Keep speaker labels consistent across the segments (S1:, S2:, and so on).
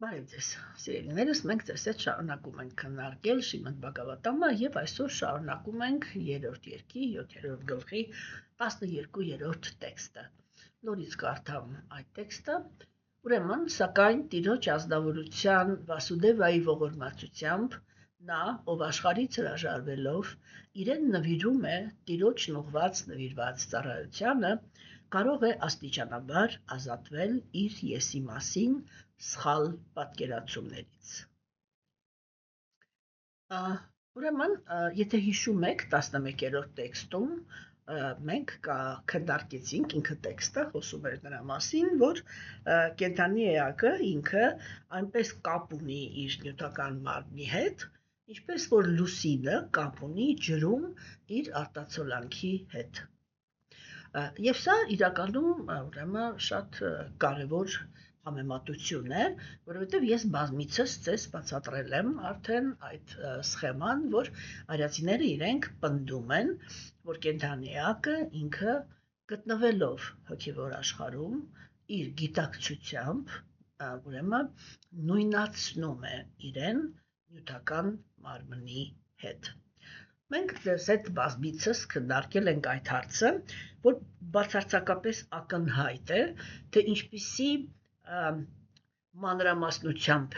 S1: Բարև ձեզ, սիրելիներս, մենք ձեզ հետ շարունակում ենք քննարկել Շիմոն Բաղավատամը եւ այսօր շարունակում ենք 3-րդ երկի 7-րդ գլխի 12-րդ տեքստը։ Նորից կարդամ այդ տեքստը։ Ուրեմն, սակայն Տիրոջ ազնվորության Վասուդևայի ողորմածությամբ նա, ով աշխարհից հրաժարվելով, իրեն նվիրում է Տիրոջն ուղված նվիրված ծառայությանը, կարող է աստիճանաբար ազատվել իր եսի մասին սխալ պատկերացումներից։ Ուրեմն, եթե հիշում եք 11-րդ տեքստում, մենք քննարկեցինք ինքը տեքստը խոսում էր նրա մասին, որ կենդանի էակը ինքը այնպես կապ ունի իր նյութական մարմնի հետ, ինչպես որ լուսինը կապ ունի ջրում իր արտացոլանքի հետ։ Եվ սա իրականում ուրեմն շատ կարևոր համեմատություն է, որովհետև ես բազմիցս ձեզ բացատրել եմ արդեն այդ սխեման, որ արիացիները իրենք պնդում են, որ կենդանի էակը ինքը գտնվելով հոգևոր աշխարհում իր գիտակցությամբ ուրեմն նույնացնում է իրեն նյութական մարմնի հետ։ Մենք ձեզ հետ բազմիցս քննարկել ենք այդ հարցը, որ բացարձակապես ակնհայտ է, թե ինչպիսի մանրամասնությամբ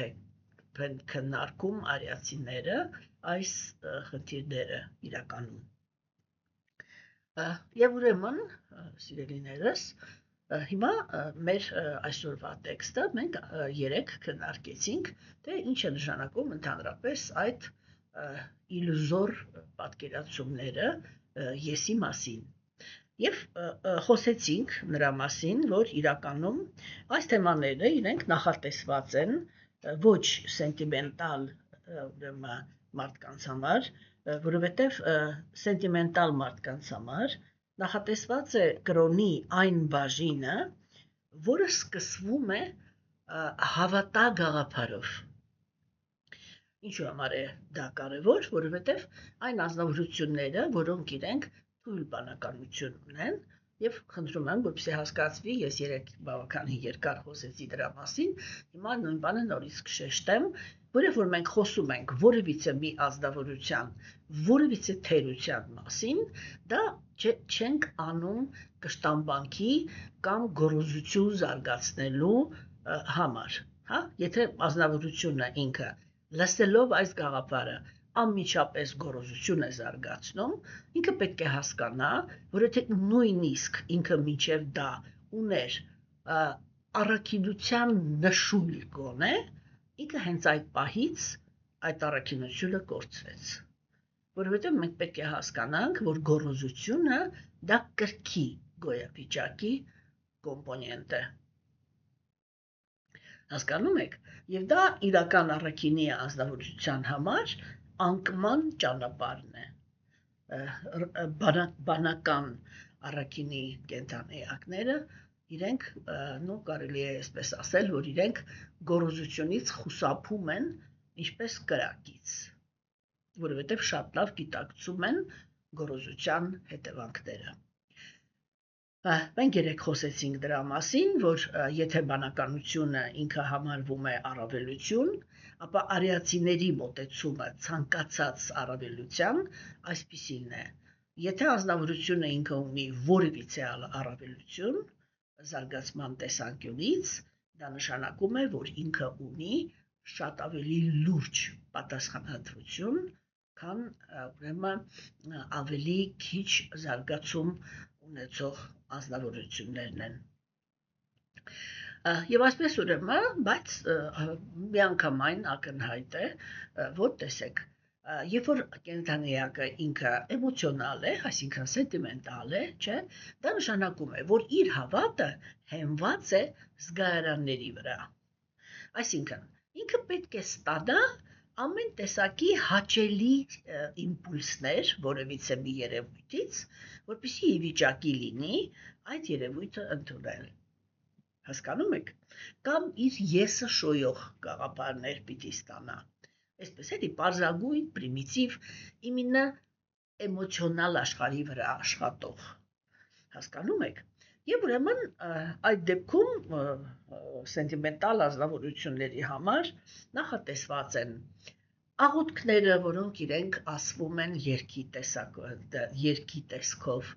S1: են քննարկում արիացիները այս խնդիրները իրականում։ Եվ ուրեմն, սիրելիներս, հիմա մեր այսօրվա տեքստը մենք երեք քննարկեցինք, թե ինչ է նշանակում ընդհանրապես այդ իլյուզոր պատկերացումները եսի մասին։ Եվ խոսեցինք նրա մասին, որ իրականում այս թեմաները իրենք նախատեսված են ոչ սենտիմենտալ մարդկանց համար, որովհետև սենտիմենտալ մարդկանց համար նախատեսված է կրոնի այն բաժինը, որը սկսվում է հավատա գաղափարով։ Ինչու համար է դա կարևոր, որովհետև այն ազնվորությունները, որոնք իրենք թույլ բանականություն ունեն, եւ խնդրում եմ, որպեսզի հասկացվի, ես երեք բավական երկար խոսեցի դրա մասին, հիմա նույն բանը նորից կշեշտեմ, որով որ մենք խոսում ենք որևիցե մի ազնվորության, որևիցե թերության մասին, դա չենք անում կշտամբանքի կամ գոռոզություն զարգացնելու համար, հա, եթե ազնվորությունը ինքը լսելով այս գաղափարը անմիջապես գոռոզություն է զարգացնում, ինքը պետք է հասկանա, որ եթե նույնիսկ ինքը մինչև դա ուներ առաքինության նշույլ գոնե, ինքը հենց այդ պահից այդ առաքինությունը կորցվեց, որովհետև մենք պետք է հասկանանք, որ գոռոզությունը դա կրքի գոյավիճակի կոմպոնենտ է։ Հասկանում եք, եւ դա իրական առաքինի ազնվորության համար անկման ճանապարհն է։ Բանական առաքինի կենդանիակները իրենք, կարելի է այսպես ասել, որ իրենք գոռոզությունից խուսափում են ինչպես կրակից, որովհետև շատ լավ գիտակցում են գոռոզության հետևանքները։ Մենք երեք խոսեցինք դրա մասին, որ եթե բանականությունը ինքը համարվում է առավելություն, ապա արիացիների մոտեցումը ցանկացած առավելության այսպիսին է. եթե ազնվորությունը ինքը ունի որևիցե առավելություն զարգացման տեսանկյունից, դա նշանակում է, որ ինքը ունի շատ ավելի լուրջ պատասխանատվություն, քան ուրեմն ավելի քիչ զարգացում ունեցող ազնվորություններն են։ Եվ այսպես ուրեմն, բայց միանգամայն ակնհայտ է, որ տեսեք, երբ որ կենդանիակը ինքը էմոցիոնալ է, այսինքն սենտիմենտալ է, չէ, դա նշանակում է, որ իր հավատը հենված է զգայարանների վրա։ Այսինքն, ինքը պետք է ստանա ամեն տեսակի հաճելի իմպուլսներ որևիցե մի երևույթից, որպեսզի ի վիճակի լինի այդ երևույթը ընդունել։ Հասկանում եք, կամ իր եսը շոյող գաղափարներ պիտի ստանա։ Այսպես էլի պարզագույն, պրիմիտիվ, իմինը էմոցիոնալ աշխարհի վրա աշխատող։ Հասկանում եք, Եվ ուրեմն այդ դեպքում սենտիմենտալ ազնվորությունների համար նախատեսված են աղոթքները, որոնք իրենք ասվում են երգի տեսքով,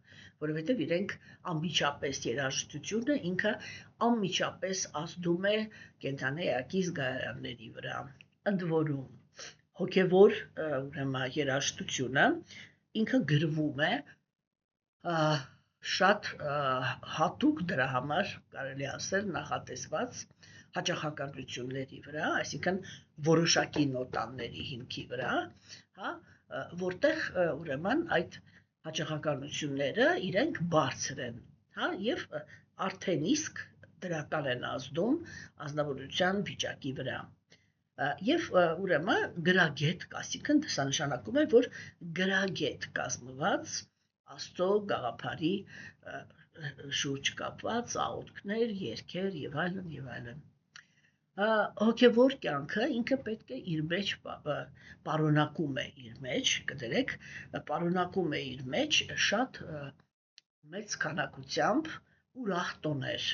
S1: որովհետև իրենք անմիջապես երաժշտությունը ինքը անմիջապես ազդում է կենդանի էակի զգայարանների վրա։ Ընդ որում հոգևոր ուրեմն երաժշտությունը ինքը գրվում է շատ հատուկ դրա համար կարելի ասել նախատեսված հաճախականությունների վրա, այսինքն որոշակի նոտաների հիմքի վրա, հա, որտեղ ուրեմն այդ հաճախականությունները իրենք բարձր են, հա, եւ արդեն իսկ դրական են ազդում ազնվորության վիճակի վրա։ Եվ ուրեմն գրագետ, այսինքն դա նշանակում է, որ գրագետ կազմված Աստծո գաղափարի շուրջ կապված աղոթքներ, երգեր եւ այլն եւ այլն։ Հոգևոր կյանքը ինքը պետք է իր մեջ պարունակում է իր մեջ, կդրեք, պարունակում է իր մեջ շատ մեծ քանակությամբ ուրախ տոներ։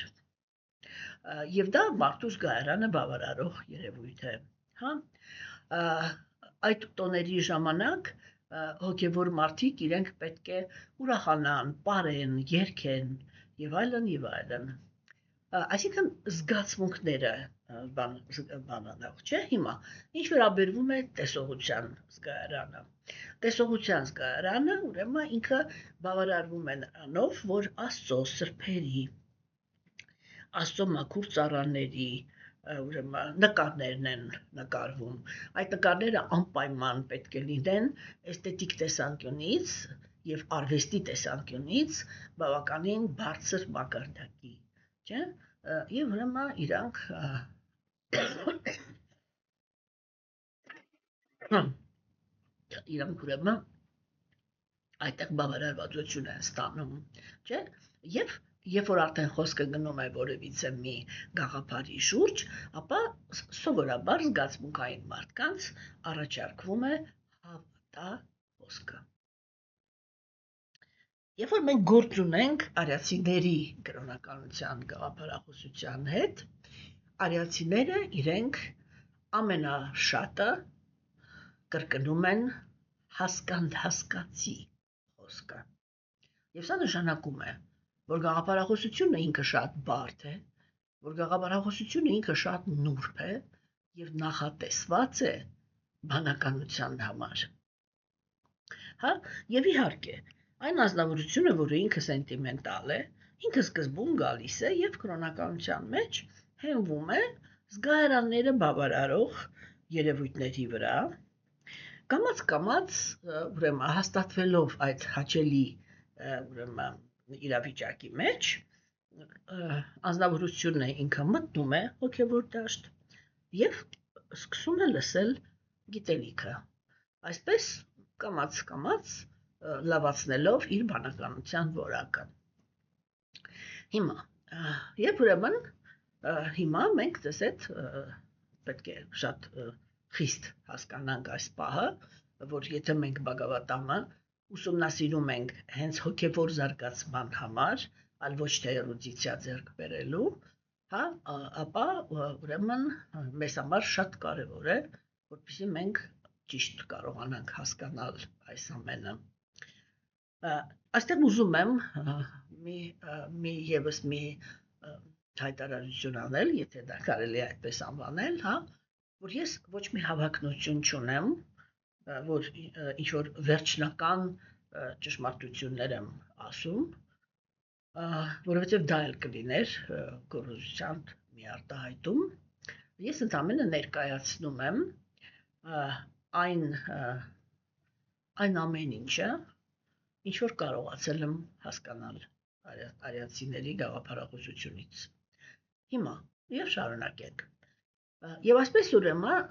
S1: Եվ դա մարդու զգայարանը բավարարող երևույթ է, հա։ Այդ տոների ժամանակ հոգևոր մարդիկ իրենք պետք է ուրախանան, պարեն, երգեն եւ այլն եւ այլն։ Այսինքն զգացմունքները բանանող չէ հիմա ինչ վերաբերվում է տեսողության զգայարանը։ Տեսողության զգայարանը ուրեմն ինքը բավարարվում է նրանով, որ Աստծո սրբերի, Աստծո մաքուր ծառաների ուրեմն նկարներն են նկարվում։ Այդ նկարները անպայման պետք է լինեն էսթետիկ տեսանկյունից եւ արվեստի տեսանկյունից բավականին բարձր մակարդակի, չէ՞։ Եվ ուրեմն իրանք ուրեմն այդտեղ բավարարվածություն են ստանում, չէ՞։ Եվ երբ որ արդեն խոսքը գնում է որևիցե մի գաղափարի շուրջ, ապա սովորաբար զգացմունքային մարդկանց առաջարկվում է հավատա խոսքը։ Երբ որ մենք գործ ունենք արիացիների կրոնականության գաղափարախոսության հետ, արիացիները իրենք ամենաշատը կրկնում են հասկացի խոսքը։ Եվ սա նշանակում է, որ գաղափարախոսությունը ինքը շատ բարդ է, որ գաղափարախոսությունը ինքը շատ նուրբ է եւ նախատեսված է բանականության համար։ Հա, եւ իհարկե, այն ազնվորությունը, որը ինքը սենտիմենտալ է, ինքը սկզբում գալիս է եւ կրոնականության մեջ հենվում է զգայարանները բավարարող երևույթների վրա, կամաց ուրեմն հաստատվելով այդ հաճելի ուրեմն իրավիճակի մեջ անձնավորությունն է ինքը մտնում է հոգևոր դաշտ եւ սկսում է լսել գիտելիքը, այսպես կամաց լավացնելով իր բանականության որակը։ Հիմա երբ ուրեմն հիմա մենք դες այդ պետք է շատ խիստ հասկանանք այս պահը, որ եթե մենք Բագավատամը ուսումնասիրում ենք հենց հոգևոր զարգացման համար, այլ ոչ թե էրուդիցիա ձեռք բերելու, հա, ապա ուրեմն մեզ համար շատ կարևոր է, որպեսզի մենք ճիշտ կարողանանք հասկանալ այս ամենը։ Այստեղ ուզում եմ եւս մի հայտարարություն անել, եթե դա կարելի է այդպես անվանել, հա, որ ես ոչ մի հավակնություն չունեմ, որ ինչ որ վերջնական ճշմարտություններ եմ ասում, որովհետև դա էլ կլիներ գոռոզության մի արտահայտում, ես ընդամենը ներկայացնում եմ այն ամեն ինչը, ինչ որ կարողացել եմ հասկանալ արիացիների գաղափարախոսությունից։ Հիմա եւ շարունակենք։ Եվ այսպես ուրեմն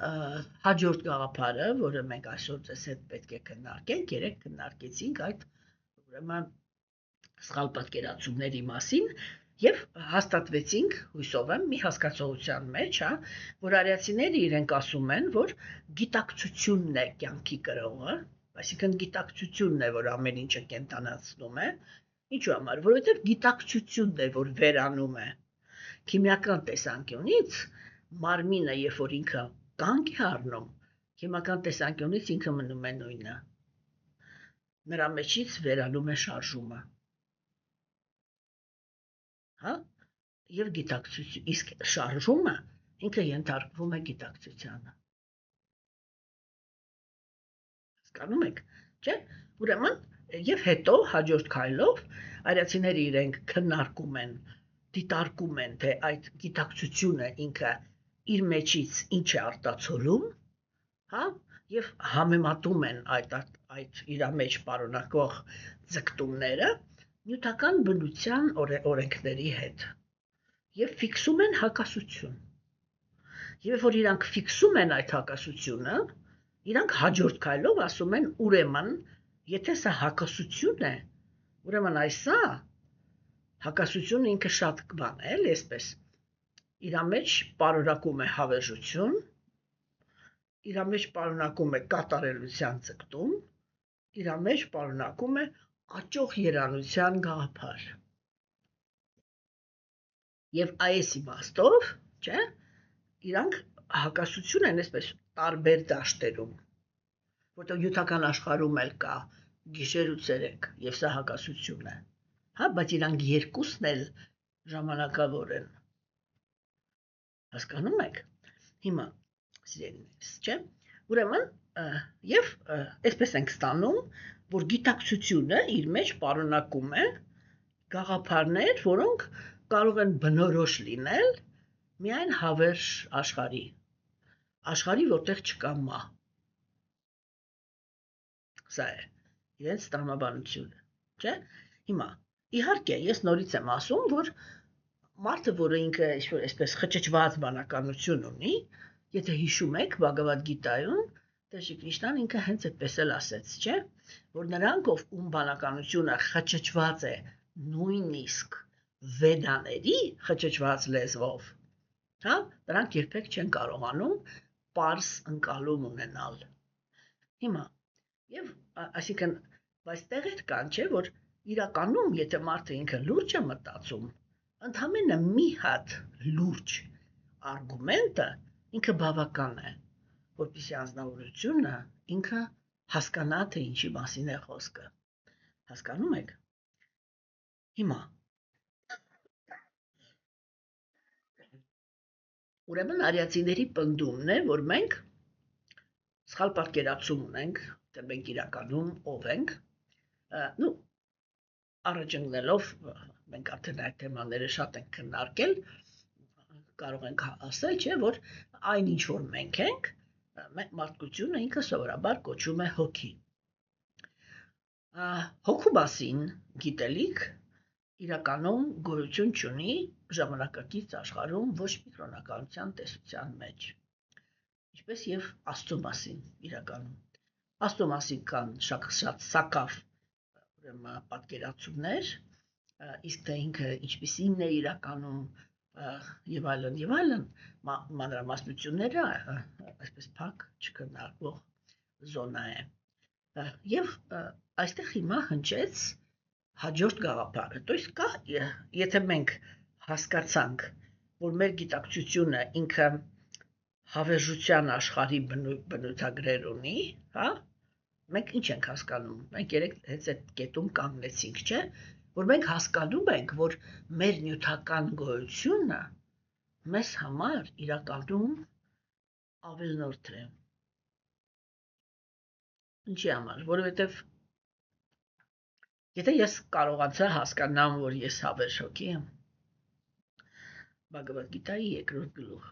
S1: հաջորդ գաղափարը, որը մենք այսօր ձեզ հետ պետք է քննարկենք, երեք քննարկեցինք այդ ուրեմն սխալ պատկերացումների մասին եւ հաստատվեցինք, հույսով եմ, մի հասկացողության մեջ, հա, որ արիացիները իրենք ասում են, որ գիտակցությունն է կյանքի կրողը, այսինքն գիտակցությունն է, որ ամեն ինչը կենտանացնում է, Ինչու համար, որովհետև գիտակցությունն է, որ վերանում է։ Քիմիական տեսանկյունից մարմինը, երբ որ ինքը կանգ է առնում, քիմիական տեսանկյունից ինքը մնում է նույնը։ Նրա մեջից վերանում է շարժումը։ Հա? Եվ գիտակցություն, իսկ շարժումը ինքը ենթարկվում է գիտակցությանը։ Հասկանում եք, չէ՞։ Ուրեմն, եւ հետո հաջորդ քայլով արիացիները իրենք քննարկում են, դիտարկում են, թե այդ գիտակցությունը ինքը իր մեջից ինչ է արտացոլում, հա, եւ համեմատում են այդ իր մեջ պարունակող ձգտումները նյութական բնության օրենքների հետ եւ ֆիքսում են հակասություն։ Եվ որ իրանք ֆիքսում են այդ հակասությունը, իրանք հաջորդ քայլով ասում են ուրեմն, եթե սա հակասություն է, ուրեմն այսա հակասությունը ինքը շատ բան է, էլի այսպես։ Իր մեջ պարունակում է հավերժություն, իր մեջ պարունակում է կատարելության ձգտում, իր մեջ պարունակում է աճող երանության գաղափար։ Եվ այս իմաստով, չէ՞, իրանք հակասություն են այսպես տարբեր դաշտերում, որտեղ նյութական աշխարհում էլ կա գիշեր ու ցերեկ, եւ սա հակասություն է։ Հա, բայց իրանք երկուսն էլ ժամանակավոր են։ Հասկանում եք։ Հիմա սիրելիներս, չէ՞։ Ուրեմն, եւ այսպես ենք ստանում, որ գիտակցությունը իր մեջ պարունակում է գաղափարներ, որոնք կարող են բնորոշ լինել միայն հավերժ աշխարհի, որտեղ չկա մահ։ Սա է իրենց տրամաբանությունը, չէ՞։ Հիմա իհարկե ես նորից եմ ասում, որ մարդը, որը ինքը այսպես խճճված բանականություն ունի, եթե հիշում եք Բհագավադ Գիտայում, Տեր Կրիշնան ինքը հենց այդպես էլ ասեց, չէ՞, որ նրանք, ում բանականությունը խճճված է նույնիսկ վեդաների խճճված լեզվով, հա, նրանք երբեք չեն կարողանում պարզ ընկալում ունենալ։ Հիմա եւ այսինքն բայց տեղեր կան, չէ, որ իրականում եթե մարդը ինքը լուրջ է մտածում, ընդհանրապես մի հատ լուրջ արգումենտը ինքը բավական է, որպեսզի անձնավորությունը ինքը հասկանա, թե ինչի մասին է խոսքը։ Հասկանում եք։ Հիմա ուրեմն արիացիների պնդումն է, որ մենք սխալ պատկերացում ունենք, թե մենք իրականում ով ենք, առաջ ընկնելով, մենք արդեն այդ թեմաները շատ ենք քննարկել, կարող ենք ասել, չէ, որ այն ինչ որ մենք ենք, մարդկությունը ինքը սովորաբար կոչում է հոգի։ Հոգու մասին գիտելիք իրականում գոյություն չունի ժամանակակից աշխարհում ոչ մի կրոնականության տեսության մեջ։ Ինչպես եւ Աստծո մասին իրականում։ Աստծո մասին կան շատ սակավ պատկերացումներ, իսկ թե ինքը ինչպիսին է իրականում եւ այլն, մանրամասնությունները այսպես փակ չքննարկվող զոնա է։ Եվ այստեղ հիմա հնչեց հաջորդ գաղափարը։ То есть կա, եթե մենք հասկացանք, որ մեր գիտակցությունը ինքը հավերժության աշխարհի բնութագրեր ունի, հա, մենք ինչ ենք հասկանում։ Մենք երեք հենց այդ կետում կանգնեցինք, չէ՞, որ մենք հասկանում ենք, որ մեր նյութական գոյությունը մեզ համար իրականում ավելնորդ է։ Ինչի համար, որովհետև եթե ես կարողացա հասկանամ, որ ես հավերժ հոգի եմ, Բհագավադ Գիտայի 2-րդ գլուխ։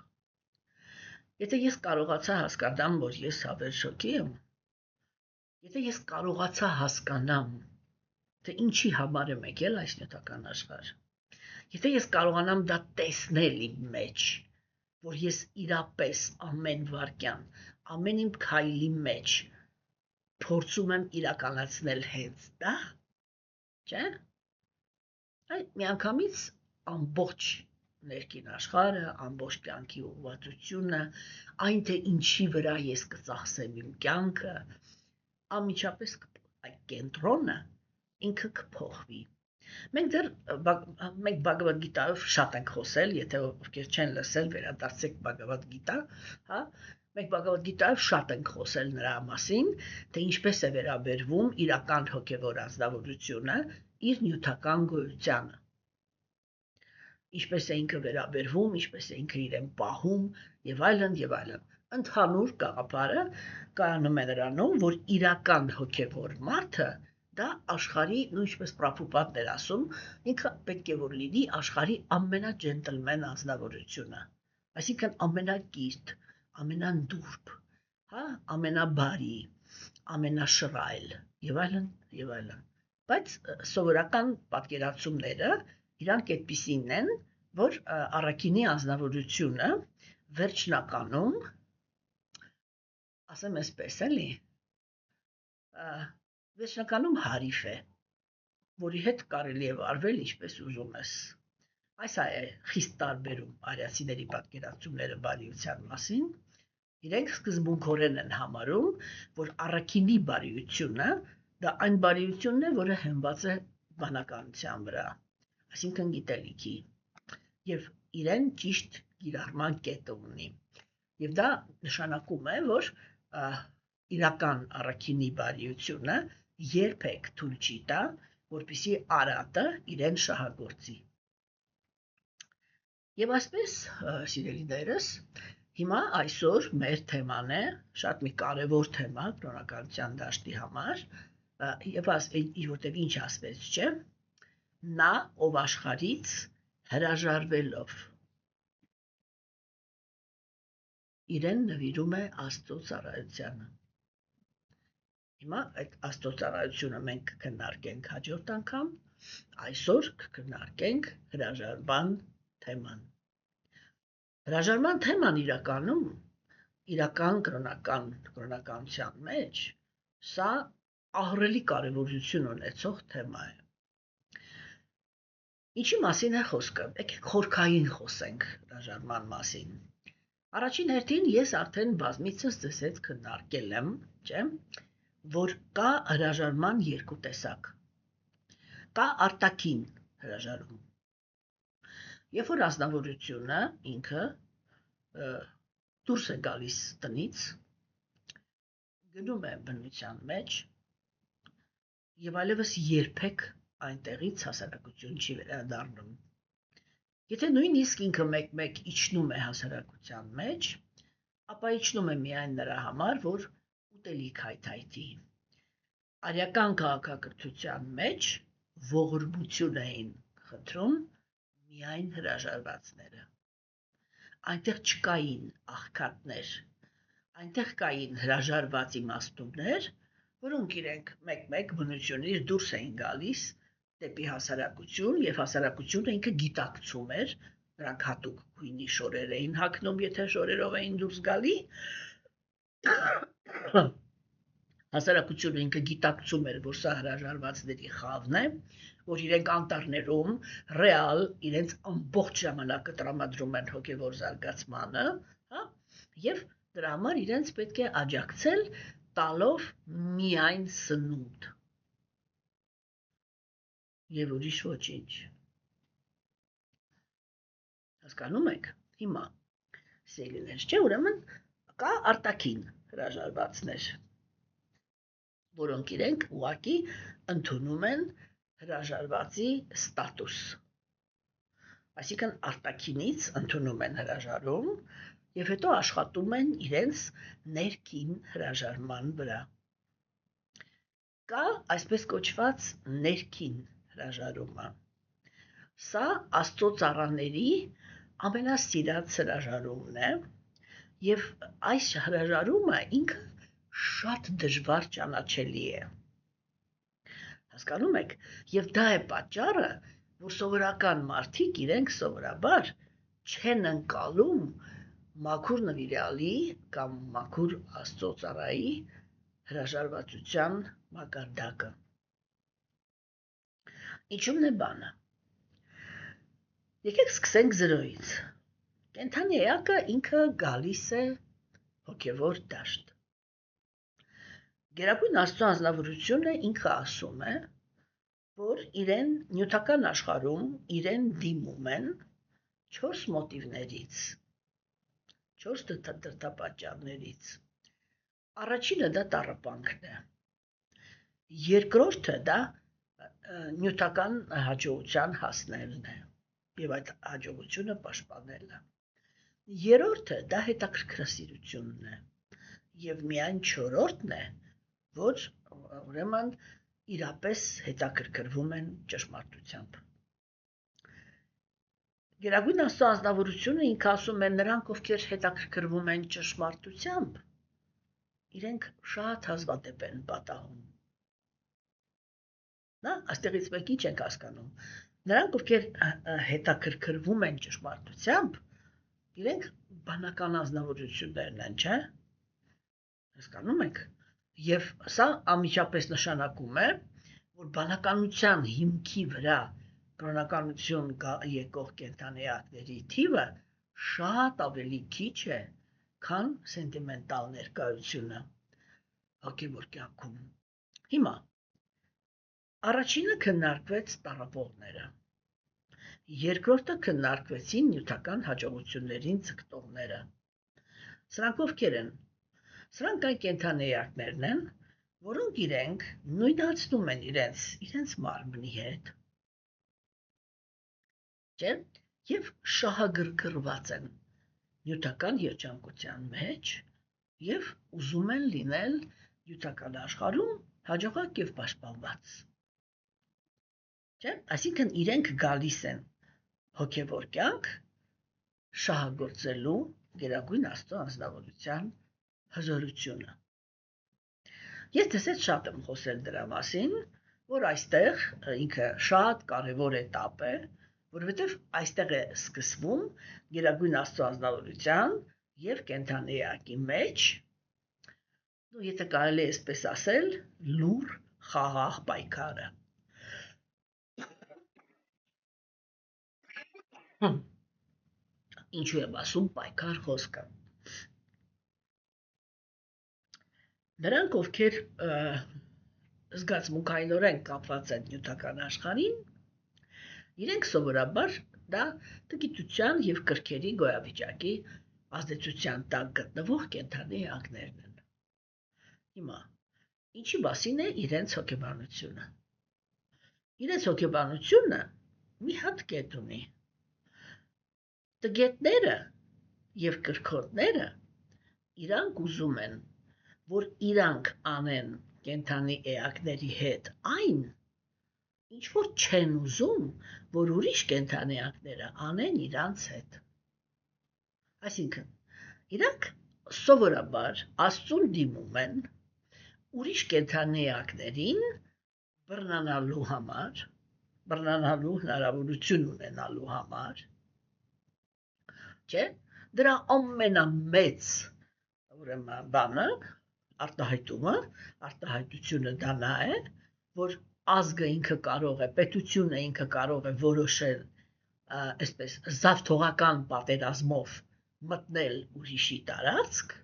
S1: Եթե ես կարողացա հասկանամ, որ ես հավերժ հոգի եմ, եթե ես կարողացա հասկանամ, թե ինչի համար եմ եկել այս նյութական աշխարհ, եթե ես կարողանամ դա տեսնել իմ մեջ, որ ես իրապես ամեն վարքյան, ամեն իմ քայլի մեջ փորձում եմ իրականացնել հենց դա, չէ՞։ Այդ միանգամից ամբողջ ներքին աշխարհը, ամբողջ կյանքի ուղղվածությունը, այն թե ինչի վրա ես կծախսեմ իմ կյանքը, անմիջապես այդ կենտրոնը ինքը կփոխվի։ Մենք Բhagavad Gita-ով շատ ենք խոսել, եթե ովքեր չեն լսել, վերադարձեք Bhagavad Gita, հա, մենք Bhagavad Gita-ով շատ ենք խոսել նրա մասին, թե ինչպես է վերաբերվում իրական հոգևոր ազնվորությունը իր նյութական գոյությանը։ Ինչպես է ինքը վերաբերվում, ինչպես է ինքը իրեն պահում եւ այլն եւ այլն։ Ընդհանուր գաղափարը կայանում է նրանում, որ իրական հոգևոր մարդը դա աշխարհի, ինչպես Պրաբհուպադն էր ասում, ինքը պետք է որ լինի աշխարհի ամենաջենտլմեն ազնվորությունը, այսինքն ամենակիրթ, ամենանդուրբ, հա, ամենաբարի, ամենաշռայլ եւ այլն եւ այլն։ Բայց սովորական պատկերացումները իրանք այդպիսին են, որ առաքինի ազնվորությունը վերջնականում, ասեմ այսպես էլի, վերջնականում հարիվ է, որի հետ կարելի է վարվել ինչպես ուզում ես։ Այս է խիստ տարբերում արիացիների պատկերացումները բարիության մասին։ Իրենք սկզբունքորեն են համարում, որ առաքինի բարիությունը դա այն բարիությունն է, որը հենված է բանականության վրա, այսինքն գիտելիքի, եւ իրեն ճիշտ կիրառման կետը ունի։ Եվ դա նշանակում է, որ իրական առաքինի բարիությունը երբեք թույլ չի տա, որպեսզի արատը իրեն շահագործի։ Եվ այսպես, սիրելիներս, հիմա այսօր մեր թեման է, շատ մի կարևոր թեմա կրոնականության դաշտի համար, եւ որտեղ ինչ ասվեց, չէ՞, նա ով աշխարհից հրաժարվելով իրեն նվիրում է Աստծո ծառայությանը։ Հիմա այդ Աստծո ծառայությունը մենք կքննարկենք հաջորդ անգամ, այսօր կքննարկենք հրաժարման թեման։ Հրաժարման թեման իրական կրոնականության մեջ սա ահռելի կարևորություն ունեցող թեմա է։ Ինչի մասին է խոսքը։ Եկեք խորքային խոսենք հրաժարման մասին։ Առաջին հերթին ես արդեն բազմիցս ձեզ հետ քննարկել եմ, չէ՞, որ կա հրաժարման երկու տեսակ։ Կա արտաքին հրաժարում։ Երբ որ ազնվորությունը ինքը դուրս է գալիս տնից, գնում է բնության մեջ եւ այլևս երբեք այնտեղից հասարակություն չի վերադառնում։ Եթե նույնիսկ ինքը մեկ-մեկ իջնում է հասարակության մեջ, ապա իջնում է միայն նրա համար, որ ուտելիք հայթայթի։ Արիական քաղաքակրթության մեջ ողորմություն էին խնդրում միայն հրաժարվածները։ Այնտեղ չկային աղքատներ, այնտեղ կային հրաժարված իմաստուններ, որոնք իրենք մեկ-մեկ բնությունից դուրս էին գալիս դեպի հասարակություն, եւ հասարակությունը ինքը գիտակցում էր, նրանք հատուկ գույնի շորեր էին հագնում, եթե շորերով էին դուրս գալի, հասարակությունը ինքը գիտակցում էր, որ սա հրաժարվածների խավն է, որ իրենք անտառներում ռեալ իրենց ամբողջ ժամանակը տրամադրում են հոգևոր զարգացմանը, հա, եւ դրա համար իրենց պետք է աջակցել տալով միայն սնունդ եւ ուրիշ ոչինչ։ Հասկանում եք։ Հիմա սիրելիներ, չէ՞, ուրեմն կա արտաքին հրաժարվածներ, որոնք իրենք ուղղակի ընդունում են հրաժարվածի ստատուս։ Այսինքն արտաքինից ընդունում են հրաժարում եւ հետո աշխատում են իրենց ներքին հրաժարման վրա։ Կա այսպես կոչված ներքին հրաժարումը։ Սա Աստծո ծառաների ամենասիրած հրաժարումն է եւ այս հրաժարումը ինքը շատ դժվար ճանաչելի է։ Հասկանում եք, եւ դա է պատճառը, որ սովորական մարդիկ իրենք սովորաբար չեն ընկալում մաքուր նվիրյալի կամ մաքուր Աստծո ծառայի հրաժարվածության մակարդակը։ Ինչու՞մն է բանը։ Եկեք սկսենք զրոյից։ Կենդանի էակը ինքը գալիս է հոգևոր դաշտ։ Գերագույն Աստծո անձնավորությունը ինքը ասում է, որ իրեն նյութական աշխարհում իրեն դիմում են 4 մոտիվներից, 4 դրդապատճառներից։ Առաջինը դա տառապանքն է, երկրորդը դա նյութական հաջողության հասնելն է եւ այդ հաջողությունը պաշտպանելը, երրորդը դա հետաքրքրասիրությունն է եւ միայն չորրորդն է, որ ուրեմն իրապես հետաքրքրվում են ճշմարտությամբ։ Գերագույն Աստծո անձնավորությունը ինքը ասում է նրանք, ովքեր հետաքրքրվում են ճշմարտությամբ, իրենք շատ հազվադեպ են պատահում։ Նա այստեղից մեկ ինչ ենք հասկանում։ Նրանք, ովքեր հետաքրքրվում են ճշմարտությամբ, իրենք բանական անձնավորություններն են, չէ՞։ Հասկանում եք։ Եվ սա անմիջապես նշանակում է, որ բանականության հիմքի վրա կրոնականություն եկող կենդանեակների թիվը շատ ավելի քիչ է, քան սենտիմենտալ ներկայությունը հոգևոր կյանքում։ Հիմա առաջինը քննարկվեց տառապողները, երկրորդը քննարկվեցին նյութական հաջողություններին ձգտողները։ Սրանք ովքեր են։ Սրանք այն կենդանեակներն են, որոնք իրենք նույնացնում են իրենց մարմնի հետ, չէ՞, եւ շահագրգռված են նյութական երջանկության մեջ եւ ուզում են լինել նյութական աշխարհում հաջողակ եւ պաշտպանված։ Չէ՞, այսինքն իրենք գալիս են հոգևոր կյանք շահագործելու Գերագույն Աստծո անձնավորության հզորությունը։ Ես դες շատ եմ խոսել դրա մասին, որ այստեղ ինքը շատ կարևոր էտապ է, որովհետև այստեղ է սկսվում Գերագույն Աստծո անձնավորության եւ կենդանեակի մեջ, եթե կարելի է այսպես ասել, լուր խաղաղ պայքարը։ Ինչու եմ ասում պայքար խոսքը։ Նրանք, ովքեր զգացմունքայինորեն կապված են նյութական աշխարհին, իրենք սովորաբար դա տգիտության եւ կրքերի գոյավիճակի ազդեցության տակ գտնվող կենդանի էակներն են։ Հիմա, ինչի մասին է իրենց հոգեբանությունը։ Իրենց հոգեբանությունը մի հատ կետ ունի։ Տգետները եւ կրքոտները իրանք ուզում են, որ իրանք անեն կենդանի էակների հետ այն, ինչ որ չեն ուզում, որ ուրիշ կենդանեակները անեն իրանց հետ։ Այսինքն, իրանք սովորաբար Աստծուն դիմում են ուրիշ կենդանեակներին բռնանալու համար, բռնանալու հնարավորություն ունենալու համար, չէ՞, դրա ամենամեծ ուրեմն բանը արտահայտությունը դա նա է, որ ազգը ինքը կարող է, պետությունը ինքը կարող է որոշել այսպես զավթողական պատերազմով մտնել ուրիշի տարածք,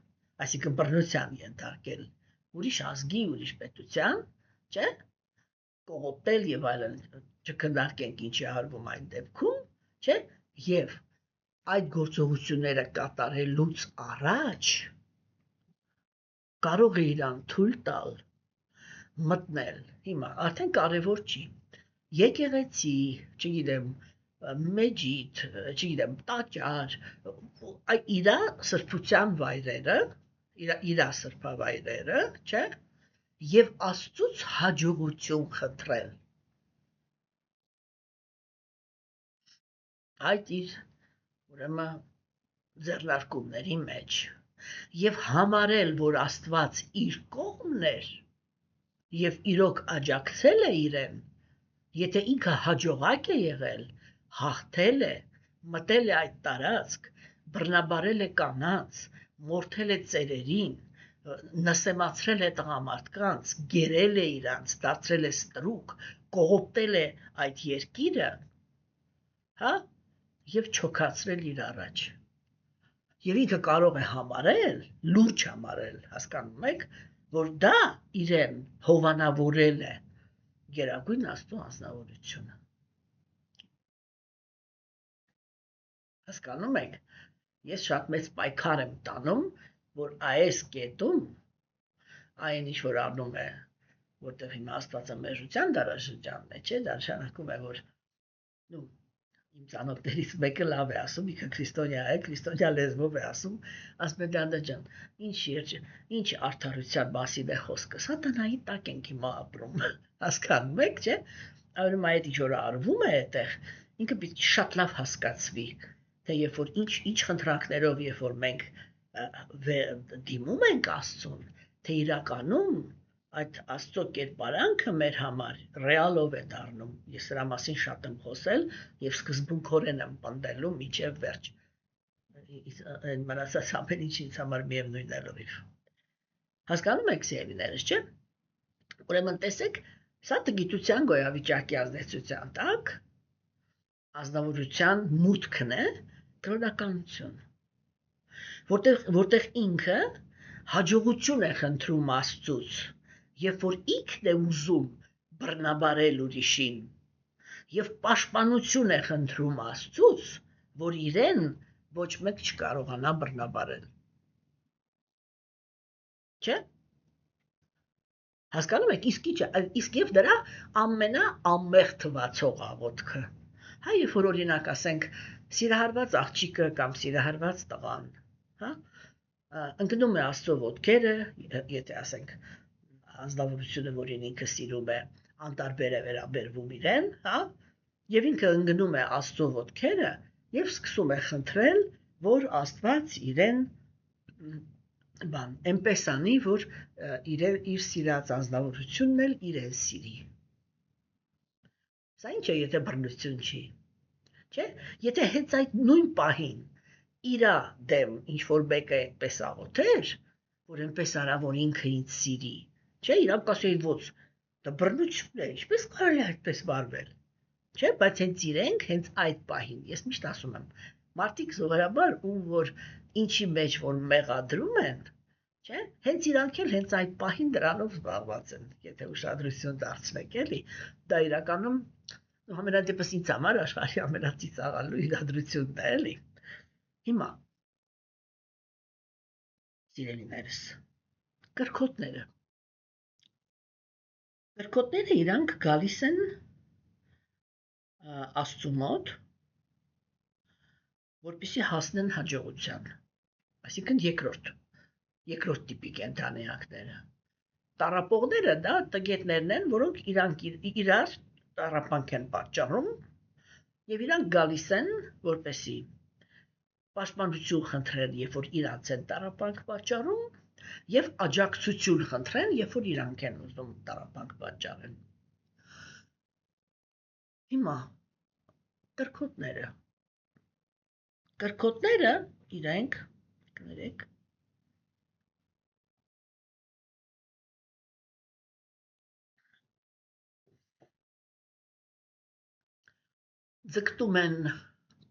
S1: այսինքն բռնության ենթարկել ուրիշ ազգի, ուրիշ պետության, չէ՞, կողոպտել եւ այլն, չքննարկենք ինչի արվում այն դեպքում, չէ՞, եւ այդ գործողությունները կատարելուց առաջ կարող է իրան թույլ տալ մտնել։ Հիմա արդեն կարևոր չի։ Եկեղեցի, չգիտեմ, մեջիդ, չգիտեմ, տաճար, իրա սրբության վայրերը, իրա սրբավայրերը, չէ՞, եւ Աստծուց հաջողություն խնդրել։ Այդ իր ուրեմն ձեռնարկումների մեջ եւ համարել, որ Աստված իր կողմն էր եւ իրոք աջակցել է իրեն, եթե ինքը հաջողակ է եղել, հաղթել է, մտել է այդ տարածք, բռնաբարել է կանանց, մորթել է ծերերին, նսեմացրել է տղամարդկանց, գերել է իրանց, դարձրել է ստրուկ, կողոպտել է այդ երկիրը, հա, եւ չոքացրել իր առաջ։ Եվ ինքը կարող է համարել, լուրջ համարել, հասկանում եք, որ դա իրեն հովանավորել է գերագույն Աստծո անձնավորությունը։ Հասկանում եք, ես շատ մեծ պայքար եմ տանում, որ այս կետում այն ինչ որ առնում է, որտեղ հիմա Աստվածը մերժության դարաշրջանն է, չէ, դա նշանակում է, որ իմ ծանոթներից մեկը լավ է ասում, ինքը քրիստոնյա է, քրիստոնյա լեզվով է ասում, ասում է Դանդա ջան, ինչ արդարության մասին է խոսքը, սատանայի տակ ենք հիմա ապրում, հասկանում եք, չէ, այլում այդ ինչ որ արվում է այդտեղ, ինքը պիտի շատ լավ հասկացվի, թե երբ որ ինչ խնդրանքներով, երբ որ մենք դիմում ենք Աստծուն, թե իրականում այդ Աստծո կերպարանքը մեր համար ռեալով է դառնում։ Ես դրա մասին շատ եմ խոսել եւ սկզբունքորեն եմ պնդելու միջև վերջ։ Այն մնացած ամեն ինչ ինձ համար միևնույն է լրիվ։ Հասկանում եք, սիրելիներս, չէ՞։ Ուրեմն տեսեք, սա գիտության գոյավիճակի ազդեցության տակ ազնվորության մուտքն է կրոնականություն, որտեղ ինքը հաջողություն է խնդրում Աստծուց, երբ որ ինքն է ուզում բռնաբարել ուրիշին, եւ պաշտպանություն է խնդրում Աստծուց, որ իրեն ոչ մեկ չկարողանա բռնաբարել։ Չէ՞։ Հասկանում եք, իսկ եւ դրա ամենաանմեղ թվացող աղոթքը։ Հա, երբ որ օրինակ ասենք սիրահարված աղջիկը կամ սիրահարված տղան, հա, ընկնում է Աստծո ոտքերը, եթե ասենք անձնավորությունը, որին ինքը սիրում է, անտարբեր է վերաբերվում իրեն, հա, եւ ինքը ընկնում է Աստծո ոտքերը եւ սկսում է խնդրել, որ Աստված իրեն այնպես անի, որ իր սիրած անձնավորությունն էլ իրեն սիրի։ Սա ինչ է, եթե բռնություն չի, չէ՞։ Եթե հենց այդ նույն պահին իրա դեմ ինչ որ մեկը այդպես աղոթեր, որ այնպես արա, որ ինքը ինձ սիրի, չէ, իրավք ասեի ոչ, դա բռնություն է, ինչպես կարելի է այդպես վարվել, չէ, բայց հենց իրենք հենց այդ պահին, ես միշտ ասում եմ, մարդիկ սովորաբար ում որ ինչի մեջ որ մեղադրում են, չէ, հենց իրանք էլ հենց այդ պահին դրանով զբաղված են, եթե ուշադրություն դարձնեք, էլի, դա իրականում ամենադեպս ինձ համար աշխարհի ամենածիծաղալու իրադրությունն է, էլի։ Հիմա սիրելիներս, կրքոտները իրանք գալիս են Աստծու մոտ, որպեսզի հասնեն հաջողության, այսինքն երկրորդ տիպի կենդանիակները։ Տառապողները դա տգետներն են, որոնք իրանք իրար տառապանք են պատճառում եւ իրանք գալիս են, որպեսզի պաշտպանություն խնդրեն, երբ որ իրանց են տառապանք պատճառում, եւ աջակցություն խնդրեն, երբ որ իրանք են ուզում տառապանք պատճառեն։ Հիմա կրքոտները իրենք կներեք ձգտում են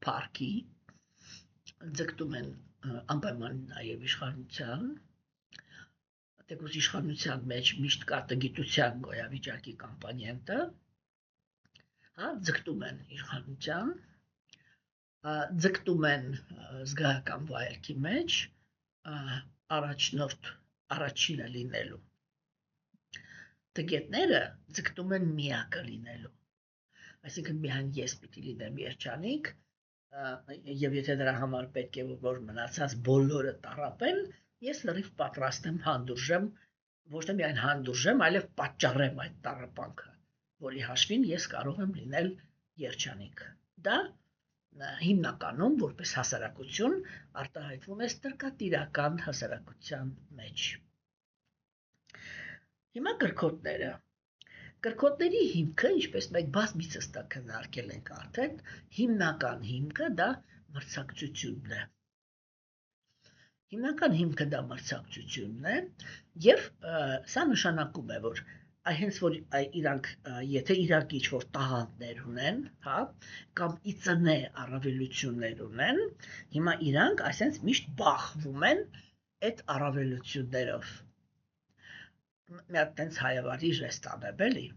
S1: փառքի, ձգտում են անպայման նաև իշխանության, թեկուզ իշխանության մեջ միշտ կա տգիտության գոյավիճակի կոմպոնենտը, հա, ձգտում են իշխանության, ձգտում են զգայական վայելքի մեջ, առաջինը լինելու։ Տգետները ձգտում են միակը լինելու, այսինքն միայն ես պիտի լինեմ երջանիկ, եւ եթե դրա համար պետք է որ մնացած բոլորը տառապեն, ես լրիվ պատրաստ եմ հանդուրժեմ, ոչ թե միայն հանդուրժեմ, այլև պատճառեմ այդ տառապանքը, որի հաշվին ես կարող եմ լինել երջանիկ։ Դա հիմնականում որպես հասարակություն արտահայտվում է ստրկատիրական հասարակության մեջ։ Հիմա կրքոտների հիմքը, ինչպես մենք բազմիցս քննարկել ենք արդեն, հիմնական հիմքը դա մրցակցությունն է։ Հիմնական հիմքը դա մրցակցությունն է, եւ սա նշանակում է, որ հենց որ իրանք եթե իրանք ինչ-որ տաղանդներ ունեն, հա, կամ իծնե առավելություններ ունեն, հիմա իրանք այսպես միշտ բախվում են այդ առավելություններով։ Մի հատ տենց հայավարի ժեստ անեմ, էլի։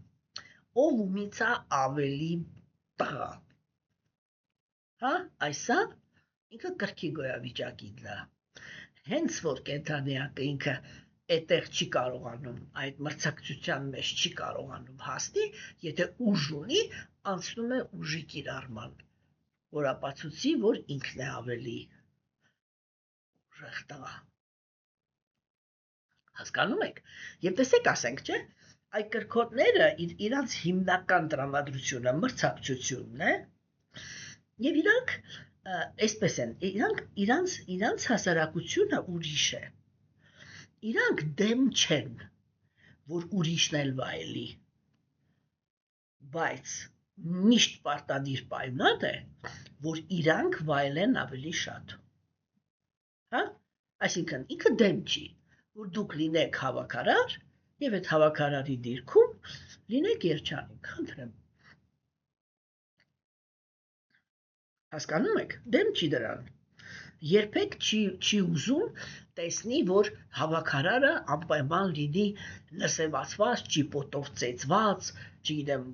S1: ով ումից է ավելի տղա։ Հա, այսա ինքը կրքի գոյավիճակի դրա։ Հենց որ կենթանիակը ինքը այդտեղ չի կարողանում, այդ մրցակցության մեջ չի կարողանում հասնի, եթե ուժ ունի, անցնում է ուժի կիրառման, որ ապացուցի, որ ինքն է ավելի ուժեղ տղա։ Հասկանում եք։ Եվ տեսեք, ասենք, չէ, այդ կրքոտները իրանց հիմնական տրամադրությունը մրցակցությունն է, եւ իրանք այսպես են, իրանց հասարակությունը ուրիշ է։ Իրանք դեմ չեն, որ ուրիշն էլ վայելի, բայց միշտ պարտադիր պայման է, որ իրանք վայելեն ավելի շատ։ Հա? Այսինքն ինքը դեմ չի, որ դուք լինեք հավաքարար եւ այդ հավաքարարի դիրքում լինեք երջանիկ, խնդրեմ։ Հասկանում եք, դեմ չի դրան։ Երբեք չի ուզում տեսնի, որ հավաքարարը անպայման լինի լսևացված, ճիպոտով ծեծված, չգիտեմ,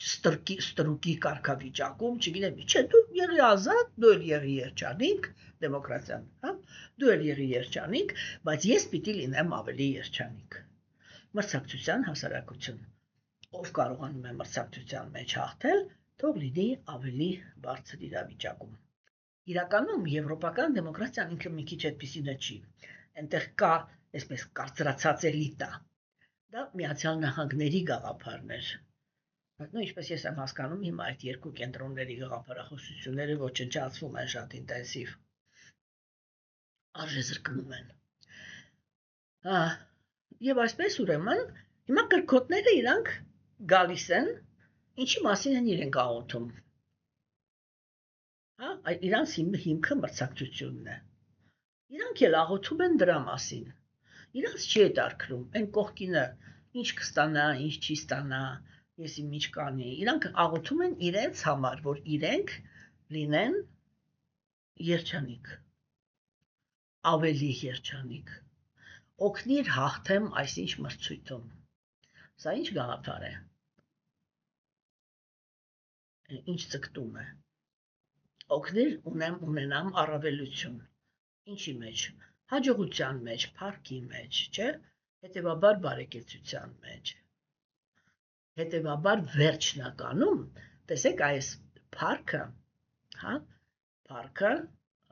S1: ստրուկի կարգավիճակում, չգիտեմ, չէ, դու եղի ազատ, դու էլ եղի երջանիկ, դեմոկրատիան, հա, դու էլ եղի երջանիկ, բայց ես պիտի լինեմ ավելի երջանիկ։ Մրցակցության հասարակություն, ով կարողանում է մրցակցության մեջ հաղթել, թող լինի ավելի բարձր իրավիճակում։ Իրականում եվրոպական դեմոկրատիան ինքը մի քիչ այդպիսին չի։ Այնտեղ կա այսպես կարծրացած էլիտա։ Դա Միացյալ Նահանգների գաղափարն էր։ Նույն ինչպես ես եմ հասկանում, հիմա այդ երկու կենտրոնների գաղափարախոսությունները ոչնչացվում են շատ ինտենսիվ։ Արժե զրկվում են։ Եվ այսպես ուրեմն, հիմա կրքոտները իրանք գալիս են, ինչի մասին են իրենք աղոթում։ Իրանց հիմքը մրցակցությունն է։ Իրանք էլ աղոթում են դրա մասին։ Իրանց չի հետաքրքրում, այն կողքինը ինչ կստանա, ինչ չի ստանա, ես իմ ինչ կանի։ Իրանք աղոթում են իրենց համար, որ իրենք լինեն երջանիկ, ավելի երջանիկ։ Օգնիր հաղթեմ այսինչ մրցույթում։ Սա ինչ գաղափար է։ Ինչ ցկտում է։ Օգնիր ունենամ առավելություն։ Ինչի մեջ, հաջողության մեջ, փառքի մեջ, չէ, հետևաբար բարեկեցության մեջ, հետևաբար վերջնականում, տեսեք այս փառքը, հա, փառքը,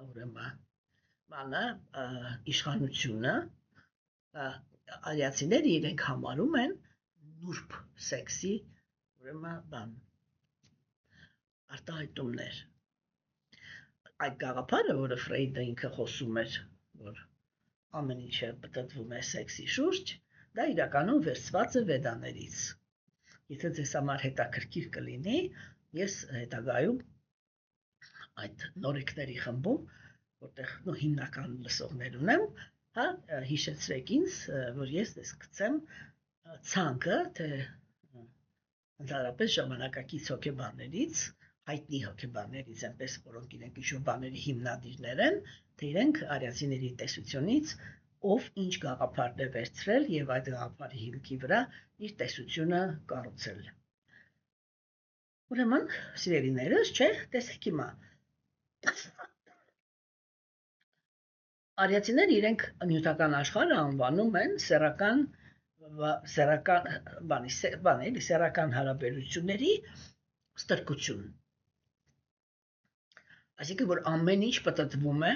S1: ուրեմն, բանը, իշխանությունը, արիացիները իրենք համարում են նուրբ սեքսի, ուրեմն, բան, արտահայտումներ։ Այդ գաղափարը, որը Ֆրեյդը ինքը խոսում էր, որ ամեն ինչը պատտվում է սեքսի շուրջ, դա իրականում վերցված է վեդաներից։ Եթե ձեզ համար հետաքրքիր կլինի, ես հետագայում այդ նորեկների խմբում, որտեղ հիմնական լսողներ ունեմ, հա, հիշեցրեք ինձ, որ ես դες գցեմ ցանկը, թե ընդհանրապես ժամանակակից հոգեբաններից, հայտնի հոգեբաններից, այնպես որոնք իրենք ինչ-որ բաների հիմնադիրներ են, թե իրենք արիացիների տեսությունից ով ինչ գաղափարներ վերցրել եւ այդ գաղափարի հիմքի վրա իր տեսությունը կառուցել։ Ուրեմն, սիրելիներս, չէ, տեսեք հիմա։ Արիացիները իրենք նյութական աշխարհը անվանում են սեռական հարաբերությունների ստրկություն։ Այսինքն, որ ամեն ինչ պատտվում է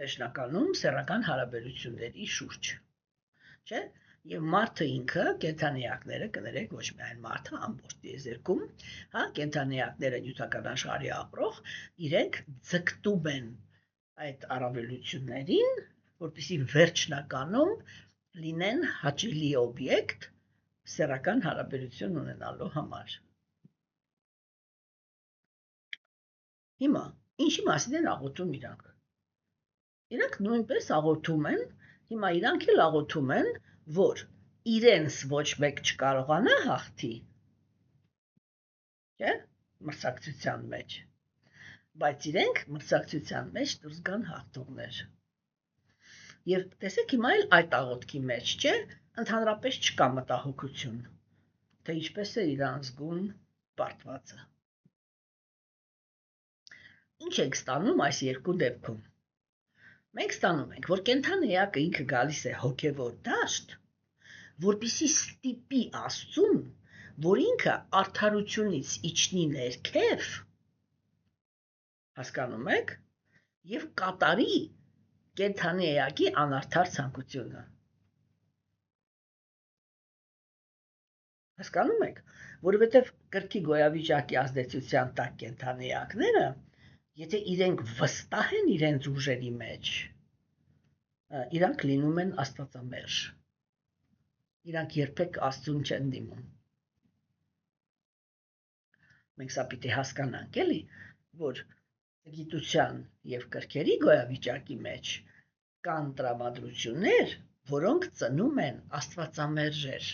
S1: վերջնականում սեռական հարաբերությունների շուրջ, չէ՞։ Եվ մարդը ինքը, կենդանիակները, կներեք, ոչ միայն մարդը, ամբողջ տիեզերքում, հա, կենդանիակները նյութական աշխարհի ապրող, իրենք ձգտում են այդ առավելություններին, որպեսզի վերջնականում լինեն հաճելի օբյեկտ սեռական հարաբերություն ունենալու համար։ Հիմա ինչի մասին են աղոթում իրանք։ Իրանք նույնպես աղոթում են, հիմա իրանք էլ աղոթում են, որ իրենց ոչ մեկ չկարողանա հաղթի, չէ՞, մրցակցության մեջ, բայց իրենք մրցակցության մեջ դուրս գան հաղթողներ։ Եվ տեսեք հիմա էլ այդ աղոթքի մեջ, չէ, ընդհանրապես չկա մտահոգություն։ թե ինչպես է իրան զգում պարտվածը։ Ինչ ենք ստանում այս երկու դեպքում։ Մենք ստանում ենք, որ կենդան էակը ինքը գալիս է հոգևոր դաշտ, որպեսզի ստիպի Աստծուն, որ ինքը արդարությունից իջնի ներքև, հասկանում եք, եւ կատարի կենդանի էակի անարդար ցանկությունը։ Հասկանում եք, որովհետև կրքի գոյավիճակի ազդեցության տակ կենդանի էակները, եթե իրենք վստահ են իրենց ուժերի մեջ, իրանք լինում են աստվածամերժ։ Իրանք երբեք Աստծուն չեն դիմում։ Մենք սա պիտի հասկանանք, էլի, որ գիտության եւ կրքերի գոյավիճակի մեջ կան տրամադրություններ, որոնք ծնում են աստվածամերժեր։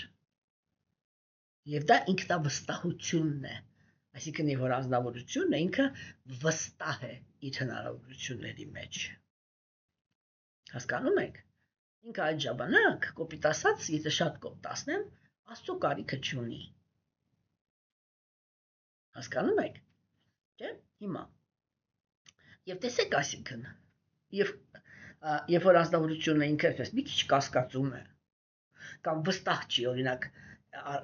S1: Եվ դա ինքնավստահությունն է, այսինքն եւ որ անձնավորությունն է, ինքը վստահ է իր հնարավորությունների մեջ։ Հասկանում եք։ Ինքը այդ ժամանակ, կոպիտ ասած, եթե շատ կոպտացնեմ, Աստծո կարիքը չունի։ Հասկանում եք։ Չէ՞։ Հիմա։ Եվ տեսեք, այսինքն, երբ որ անձնավորությունը ինքը մի քիչ կասկածում է, կամ վստահ չի, օրինակ,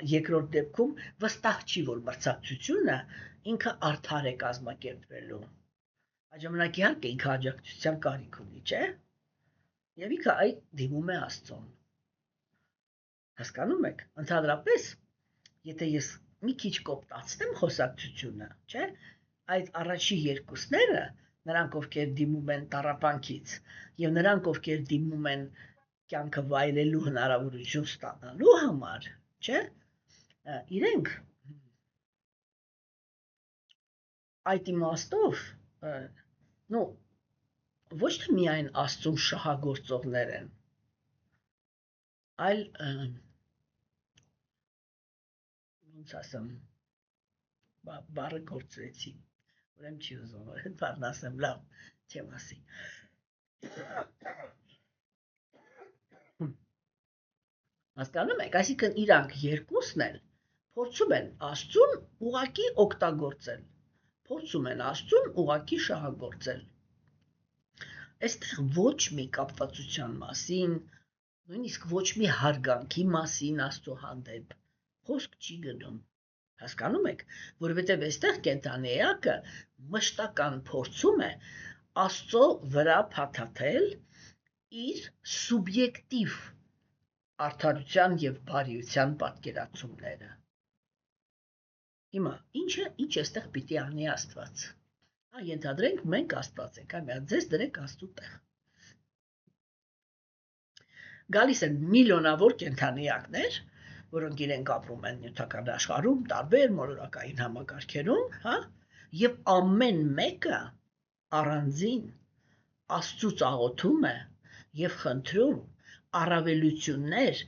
S1: երկրորդ դեպքում վստահ չի, որ մրցակցությունը ինքը արդար է կազմակերպվելու։ Այդ ժամանակ իհարկե ինքը աջակցության կարիք ունի, չէ՞։ Եվ ինքը այդ դիմում է Աստծուն։ Հասկանում եք, ընդհանրապես, եթե ես մի քիչ կոպտացնեմ խոսակցությունը, չէ՞, այդ առաջի երկուսները, նրանք ովքեր դիմում են տառապանքից, եւ նրանք ովքեր դիմում են կյանքը վայելելու հնարավորություն ստանալու համար, չէ՞, իրենք այդ իմաստով, ոչ թե միայն Աստծուն շահագործողներ են, այլ ոնց ասեմ, բառը կորցրեցի, ուրեմն չի ուզում, այդ բառն ասեմ, լավ, չեմ ասի։ Հասկանում եք, այսինքն իրանք երկուսն էլ փորձում են Աստծուն ուղակի օգտագործել, փորձում են Աստծուն ուղակի շահագործել։ Այստեղ ոչ մի կապվածության մասին, նույնիսկ ոչ մի հարգանքի մասին Աստծո հանդեպ խոսք չի գնում։ Հասկանում եք, որովհետև այստեղ կենդանի էակը մշտական փորձում է Աստծո վրա փաթաթել իր սուբյեկտիվ արդարության եւ բարիության պատկերացումները։ Հիմա, ինչ էստեղ պիտի անի Աստված։ Ենթադրենք մենք Աստված ենք, այո, ձեզ դրեք Աստծո տեղ։ Գալիս են միլիոնավոր կենդանի էակներ, որոնք իրենք ապրում են նյութական աշխարհում, տարբեր մոլորակային համակարգերում, հա, եւ ամեն մեկը առանձին Աստծուց աղոթում է եւ խնդրում առավելություններ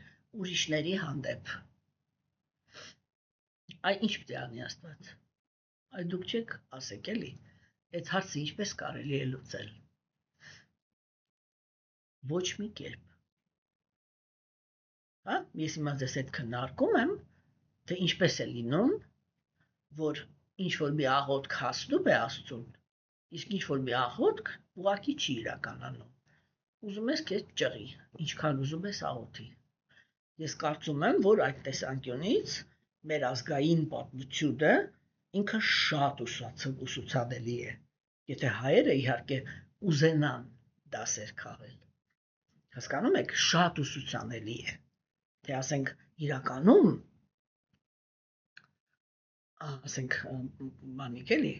S1: ուրիշների հանդեպ։ Այ ինչ պիտի անի Աստված։ Այ դուք չեք ասեք էլի, այդ հարցը ինչպես կարելի է լուծել։ Ոչ մի կերպ։ Հա, ես հիմա ձեզ հետ քննարկում եմ, թե ինչպես է լինում, որ ինչ որ մի աղոթք հասնում է Աստծուն, իսկ ինչ որ մի աղոթք ուղղակի չի իրականանում։ Ուզում ես քեզ ճղի, ինչքան ուզում ես աղոթի։ Ես կարծում եմ, որ այդ տեսանկյունից մեր ազգային պատմությունը ինքը շատ ուսուցանելի է, եթե հայերը իհարկե ուզենան դասեր քաղել։ Հասկանում եք, շատ ուսուցանելի է, թե ասենք իրականում, ասենք մանիկ էլի,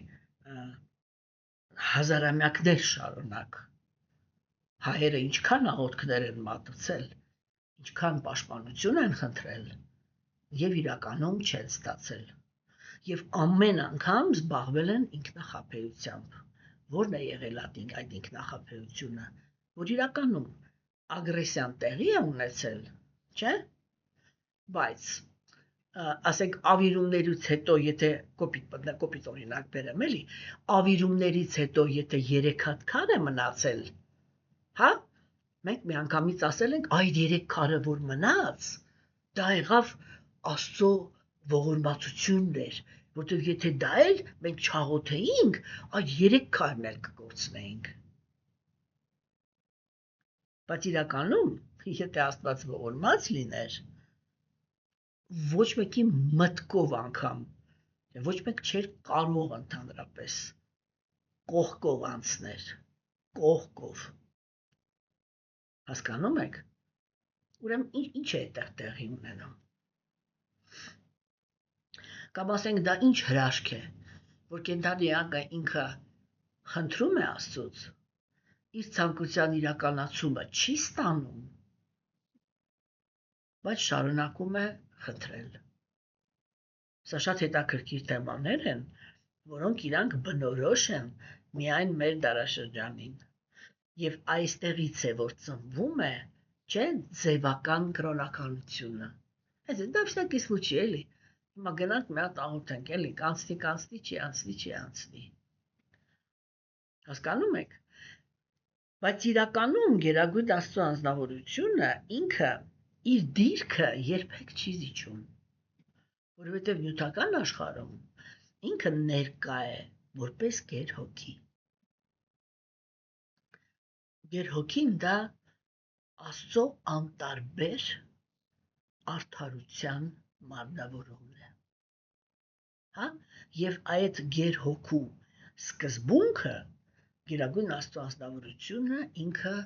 S1: հազարամյակներ շարունակ հայերը ինչքան աղոթքներ են մատուցել, ինչքան պաշտպանություն են խնդրել, եւ իրականում չեն ստացել։ Եվ ամեն անգամ զբաղվել են ինքնախաբեությամբ։ Որն է եղել այդ ինքնախաբեությունը, որ իրականում ագրեսիան տեղի է ունեցել, չէ՞։ Բայց ասենք ավիրումներից հետո, եթե կոպիտ օրինակ բերեմ, էլի, ավիրումներից հետո, եթե 3 հատ քար է մնացել, հա, մենք միանգամից ասել ենք, այդ 3 քարը որ մնաց, դա եղավ Աստծո ողորմածություններ, որտեղ եթե դա էլ մենք չաղոթեինք, այդ 3 քայլն էլ կկորցնեինք։ Բայց իրականում, եթե Աստված ողորմած լիներ, ոչ մեկի մտքով անգամ, ոչ մեկ չէր կարող ընդհանրապես կողքով անցներ, կողքով։ Հասկանում եք։ Ուրեմն ինչ է այդտեղ տեղի ունենում։ Կամ ասենք դա ինչ հրաշք է, որ կենդանիակը ինքը խնդրում է Աստծուց, իր ցանկության իրականացումը չի ստանում, բայց շարունակում է խնդրել։ Սա շատ հետաքրքիր թեմաներ են, որոնք իրանք բնորոշ են միայն մեր դարաշրջանին։ Եվ այստեղից է, որ ծնվում է, չէ, ձևական կրոնականությունը։ Այս դա всякий случай էլի։ Հիմա գնանք մի հատ աղոթենք, էլի, կանցնի, չի անցնի։ Հասկանում եք։ Բայց իրականում Գերագույն Աստծո անձնավորությունը ինքը իր դիրքը երբեք չի զիջում, որովհետև նյութական աշխարհում ինքը ներկա է որպես գերհոգի։ Գերհոգին դա Աստծո անտարբեր արդարության մարմնավորումն է։ Հա, եւ այդ գերհոգու սկզբունքը Գերագույն Աստծո անձնավորությունը ինքը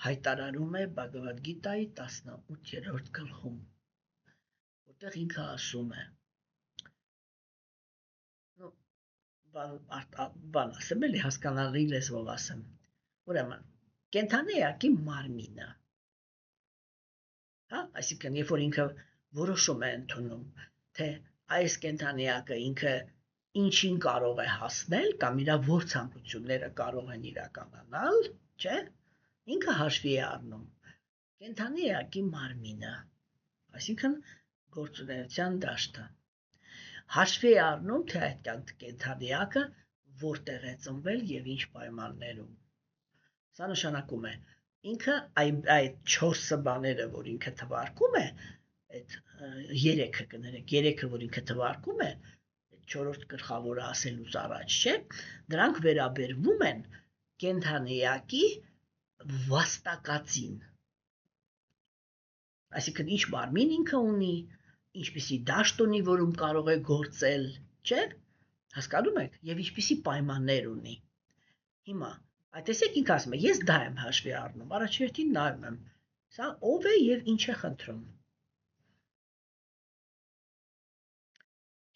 S1: հայտարարում է Բhagavad Gita-ի 18-րդ գլխում, որտեղ ինքը ասում է. բան ասեմ էլի հասկանալի լեզվով ասեմ։ Ուրեմն, կենդանիակի մարմինը, հա, այսինքն երբ որ ինքը որոշում է ընդունում, թե այս կենդանիակը ինքը ինչին կարող է հասնել կամ իր որ ցանկությունները կարող են իրականանալ, չէ՞, ինքը հաշվի է առնում կենդանիակի մարմինը, այսինքն գործունեության դաշտը։ Հաշվի է առնում, թե այդ կենդանիակը որտեղ է ծնվել եւ ինչ պայմաններում։ Սա նշանակում է ինքը այդ 4 բաները, որ ինքը թվարկում է, այդ 3-ը կներեք, 3-ը, որ ինքը թվարկում է, 4-րդ գլխավորը ասելուց առաջ, չէ, դրանք վերաբերվում են կենդանիակի վաստակածին։ Այսինքն ինչ մարմին ինքը ունի, ինչպիսի դաշտ ունի, որում կարող է գործել, չէ՞, հասկանում եք, եւ ինչպիսի պայմաններ ունի։ Հիմա, այտեսեք ինքը ասում է, ես դա եմ հաշվի առնում, առաջերտին նայում եմ, սա ով է եւ ինչ է խնդրում։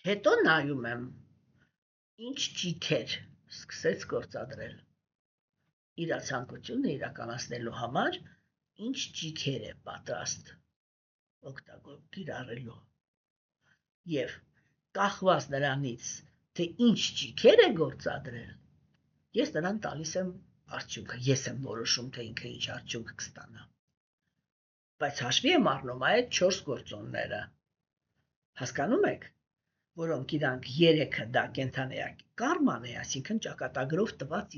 S1: Հետո նայում եմ, ինչ ճիթեր սկսեց գործադրել։ Իր ցանկությունը իրականացնելու համար ինչ ճիթեր է պատրաստ կիրառելու։ Եվ կախված նրանից, թե ինչ ճիթեր է գործադրել, ես նրան տալիս եմ արդյունքը, ես եմ որոշում, թե ինքը ինչ արդյունք կստանա։ Բայց հաշվի եմ առնում այդ 4 գործոնները։ Հասկանում եք, որոնք իրանք 3-ը դա կենդանիակի կարման է, այսինքն ճակատագրով տված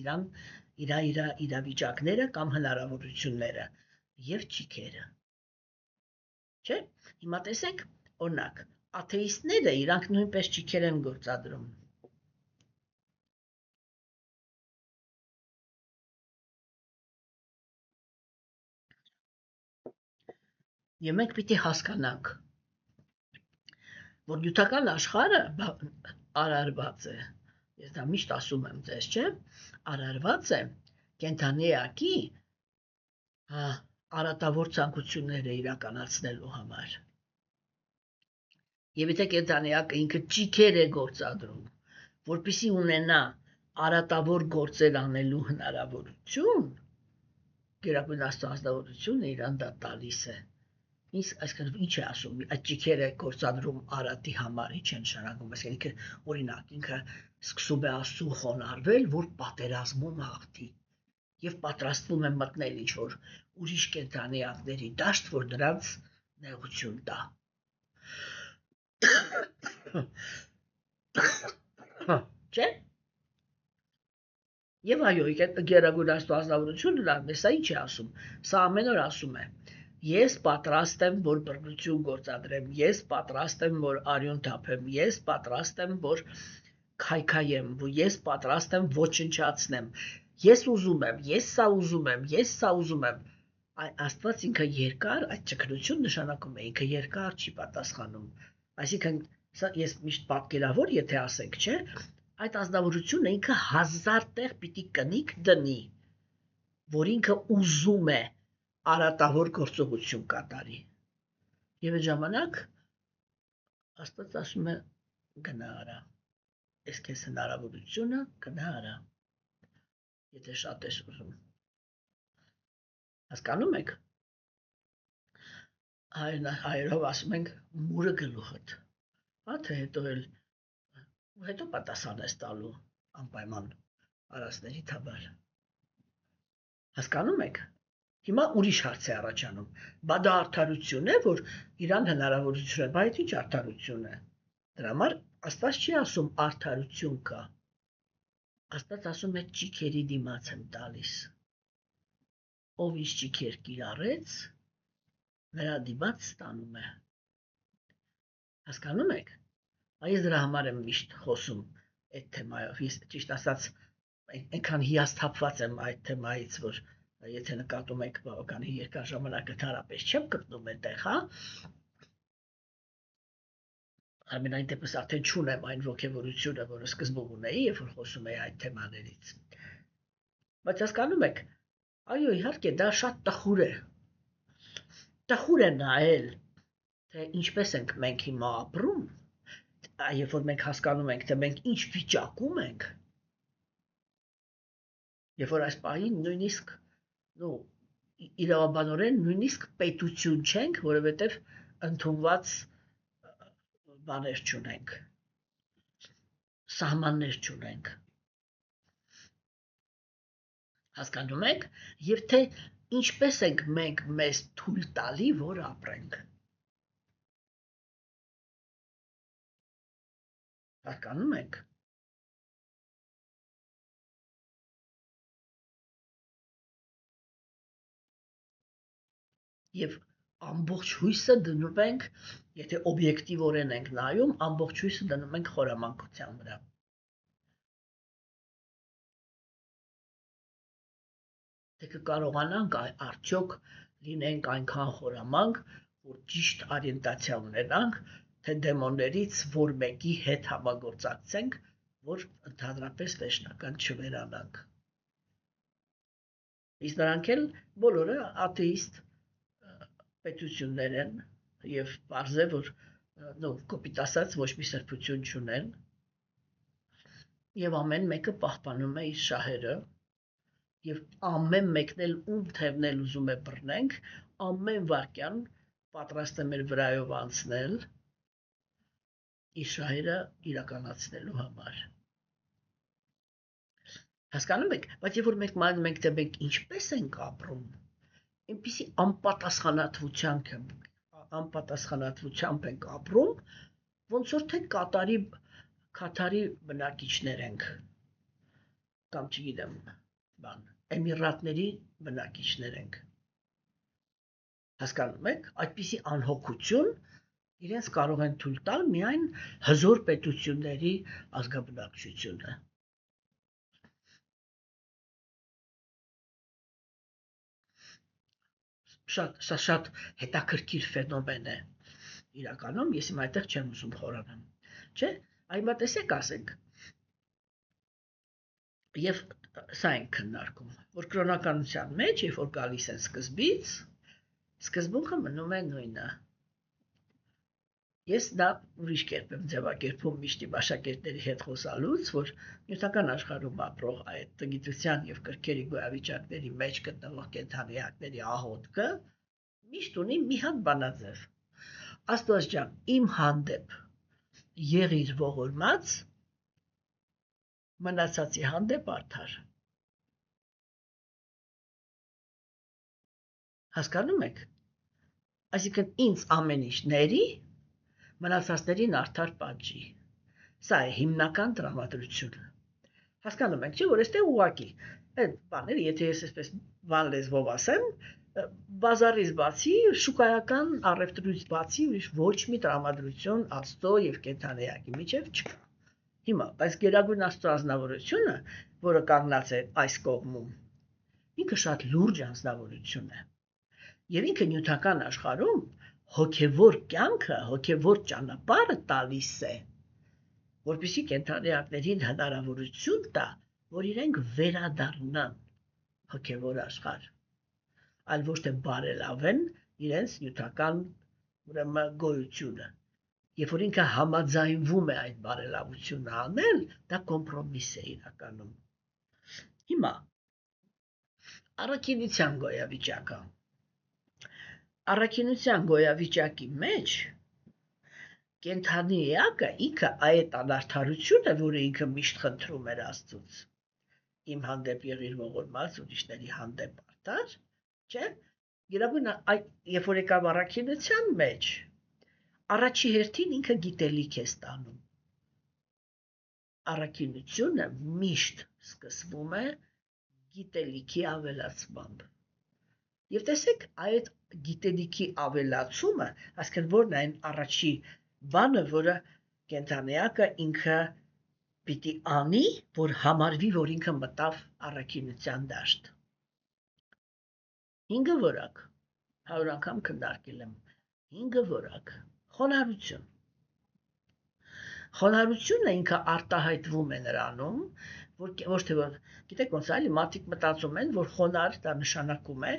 S1: իր իրավիճակները կամ հնարավորությունները եւ ճիքերը։ Չէ՞։ Հիմա տեսեք, օրինակ, աթեիստները իրանք նույնպես ճիքեր են գործադրում։ Եվ մենք պիտի հասկանանք, որ նյութական աշխարհը արարված է, ես դա միշտ ասում եմ ձեզ, չէ, արարված է կենդանիակի արատավոր ցանկությունները իրականացնելու համար։ Եվ եթե կենդանիակը ինքը ճիքեր է գործադրում, որպեսզի ունենա արատավոր գործեր անելու հնարավորություն, Գերագույն Աստծո անձնավորությունը իրան դա տալիս է։ Այսինքն ինչ է ասում, այդ ճիքերը գործադրում արատի համար, ինչ է նշանակում, այսինքն ինքը օրինակ ինքը սկսում է Աստծուն խոնարհվել, որ պատերազմում հաղթի եւ պատրաստվում է մտնել ինչ որ ուրիշ կենդանիակների դաշտ, որ նրանց նեղություն տա։ Չէ՞։ Եվ այո, Գերագույն Աստծո անձնավորությունը դա սա ինչ է ասում, սա ամեն օր ասում է, Ես պատրաստ եմ, որ բռնություն գործադրեմ, ես պատրաստ եմ, որ արյուն թափեմ, ես պատրաստ եմ, որ քայքայեմ, ես պատրաստ եմ ոչնչացնեմ, ես ուզում եմ, ես սա ուզում եմ, ես սա ուզում եմ։ Աստված ինքը երկար, այդ ճկնություն նշանակում է ինքը երկար չի պատասխանում։ Այսինքն ես միշտ պատկերավոր, եթե ասենք, չէ, այդ ազնվորությունը ինքը 1000 տեղ պիտի կնիկ դնի, որ ինքը ուզում է արատավոր գործողություն կատարի։ Եվ այդ ժամանակ Աստված ասում է գնա արա։ Ես քեզ հնարավորությունը գնա արա։ Եթե շատ ես ուզում։ Հասկանում եք։ Հայերով ասում ենք մուրը գլուխդ։ Թե հետո պատասխան ես տալու անպայման արածների թաբար։ Հասկանում եք։ Հիմա ուրիշ հարց է առաջանում, բա դա արդարություն է, որ իրան հնարավորություն է, բայց ինչ արդարություն է։ Դրա համար Աստված չի ասում արդարություն կա։ Աստված ասում է ճիքերի դիմաց եմ տալիս։ Ով ինչ ճիքեր կիրառեց, նրա դիմաց ստանում է։ Հասկանում եք։ Այս դրա համար եմ միշտ խոսում այդ թեմայով։ Ես ճիշտ ասած այնքան հիասթափված եմ այդ թեմայից, որ եթե նկատում եք բավականին երկար ժամանակ ընդհանրապես չեմ գտնում այդտեղ, հա։ Ամենայն դեպս արդեն չունեմ այն ոգևորությունը, որը սկզբում ունեի, երբ որ խոսում էի այդ թեմաներից։ Բայց հասկանում եք, այո, իհարկե, դա շատ տխուր է։ Տխուր է նայել, թե ինչպես ենք մենք հիմա ապրում, երբ որ մենք հասկանում ենք, թե մենք ինչ վիճակում ենք, երբ որ այս պահին նույնիսկ իրավաբանորեն նույնիսկ պետություն չենք, որովհետև ընդունված բաներ չունենք, սահմաններ չունենք։ Հասկանում եք, եւ թե ինչպես ենք մենք մեզ թույլ տալի, որ ապրենք։ Հասկանում եք։ Եվ ամբողջ հույսը դնում ենք, եթե օբյեկտիվորեն ենք նայում, ամբողջ հույսը դնում ենք խորամանկության վրա։ Թե կկարողանանք արդյոք լինենք այնքան խորամանկ, որ ճիշտ օրիենտացիա ունենանք, թե դեմոններից որ մեկի հետ համագործակցենք, որ ընդհանրապես վերջնական չվերանանք։ Իսկ նրանք էլ բոլորը աթեիստ պետություններ են եւ բարձ է, որ կոպիտ ասած ոչ մի սրբություն չունեն եւ ամեն մեկը պահպանում է իր շահերը եւ ամեն մեկն էլ ում թևն էլ ուզում է բռնենք, ամեն վարքյան պատրաստ է մեր վրայով անցնել իր շահերը իրականացնելու համար։ Հասկանում եք, բայց երբ որ մենք մանում ենք, թե մենք ինչպես ենք ապրում, այնպիսի անպատասխանատվությամբ ենք ապրում, ոնց որ թե Կատարի բնակիչներ ենք, կամ չգիտեմ, Էմիրատների բնակիչներ ենք։ Հասկանում եք, այդպիսի անհոգություն իրենց կարող են թույլ տալ միայն հզոր պետությունների ազգաբնակչությունը։ Շատ հետաքրքիր ֆենոմեն է իրականում, ես իմ այդտեղ չեմ ուզում խորանամ, չէ, այմա տեսեք ասենք, և սա ենք քննարկում, որ կրոնականության մեջ, երբ որ գալիս են սկզբից, սկզբունքը մնում է նույնը։ Ես դա ուրիշ կերպ եմ ձևակերպում միշտ իմ աշակերտների հետ խոսալուց, որ նյութական աշխարհում ապրող այդ տգիտության եւ կրքերի գոյավիճակների մեջ գտնվող կենդանի էակների աղոթքը միշտ ունի մի հատ բանաձև։ Աստված ջան, իմ հանդեպ եղիր ողորմած, մնացածի հանդեպ արդար։ Հասկանում եք։ Այսինքն ինձ ամեն ինչ ների, մնացածներին արդար պատժի։ Սա է հիմնական տրամադրությունը։ Հասկանում եք, չէ՞, որ այստեղ ուղղակի այդ բաները, եթե ես այսպես բան լեզվով ասեմ, բազարից բացի, շուկայական առևտրից բացի ուրիշ ոչ մի տրամադրություն Աստծո եւ կենդանեակի միջև չկա։ Հիմա, բայց Գերագույն Աստծո ազնվորությունը, որը կանգնած է այս կողմում, ինքը շատ լուրջ անձնավորություն է։ Եվ ինքը նյութական աշխարհում հոգևոր կյանքը, հոգևոր ճանապարհը տալիս է, որպեսզի կենդանեակներին հնարավորություն տա, որ իրենք վերադառնան հոգևոր աշխարհ, այլ ոչ թե բարելավեն իրենց նյութական ուրեմն գոյությունը։ Երբ որ ինքը համաձայնվում է այդ բարելավությունը անել, դա կոմպրոմիս է իրականում։ Հիմա առաքինության գոյավիճակը։ Առաքինության գոյավիճակի մեջ կենդանի էակը ինքը այդ անարդարությունը, որը ինքը միշտ խնդրում էր Աստծուց, իմ հանդեպ եղիր ողորմած, ուրիշների հանդեպ արդար, չէ՞։ Գերագույն երբ որ եկավ առաքինության մեջ, առաջի հերթին ինքը գիտելիք է ստանում։ Առաքինությունը միշտ սկսվում է գիտելիքի ավելացմամբ։ Եվ տեսեք, այդ գիտելիքի ավելացումը, այսինքն որն է այն առաջի բանը, որը կենդանեակը ինքը պիտի անի, որ համարվի, որ ինքը մտավ առաքինության դաշտ։ 5 որակ, 100 անգամ քննարկել եմ, 5 որակ, խոնարհություն։ Խոնարհությունը ինքը արտահայտվում է նրանում, որ ոչ թե որ, գիտեք ոնց է, մարդիկ մտածում են, որ խոնարհ դա նշանակում է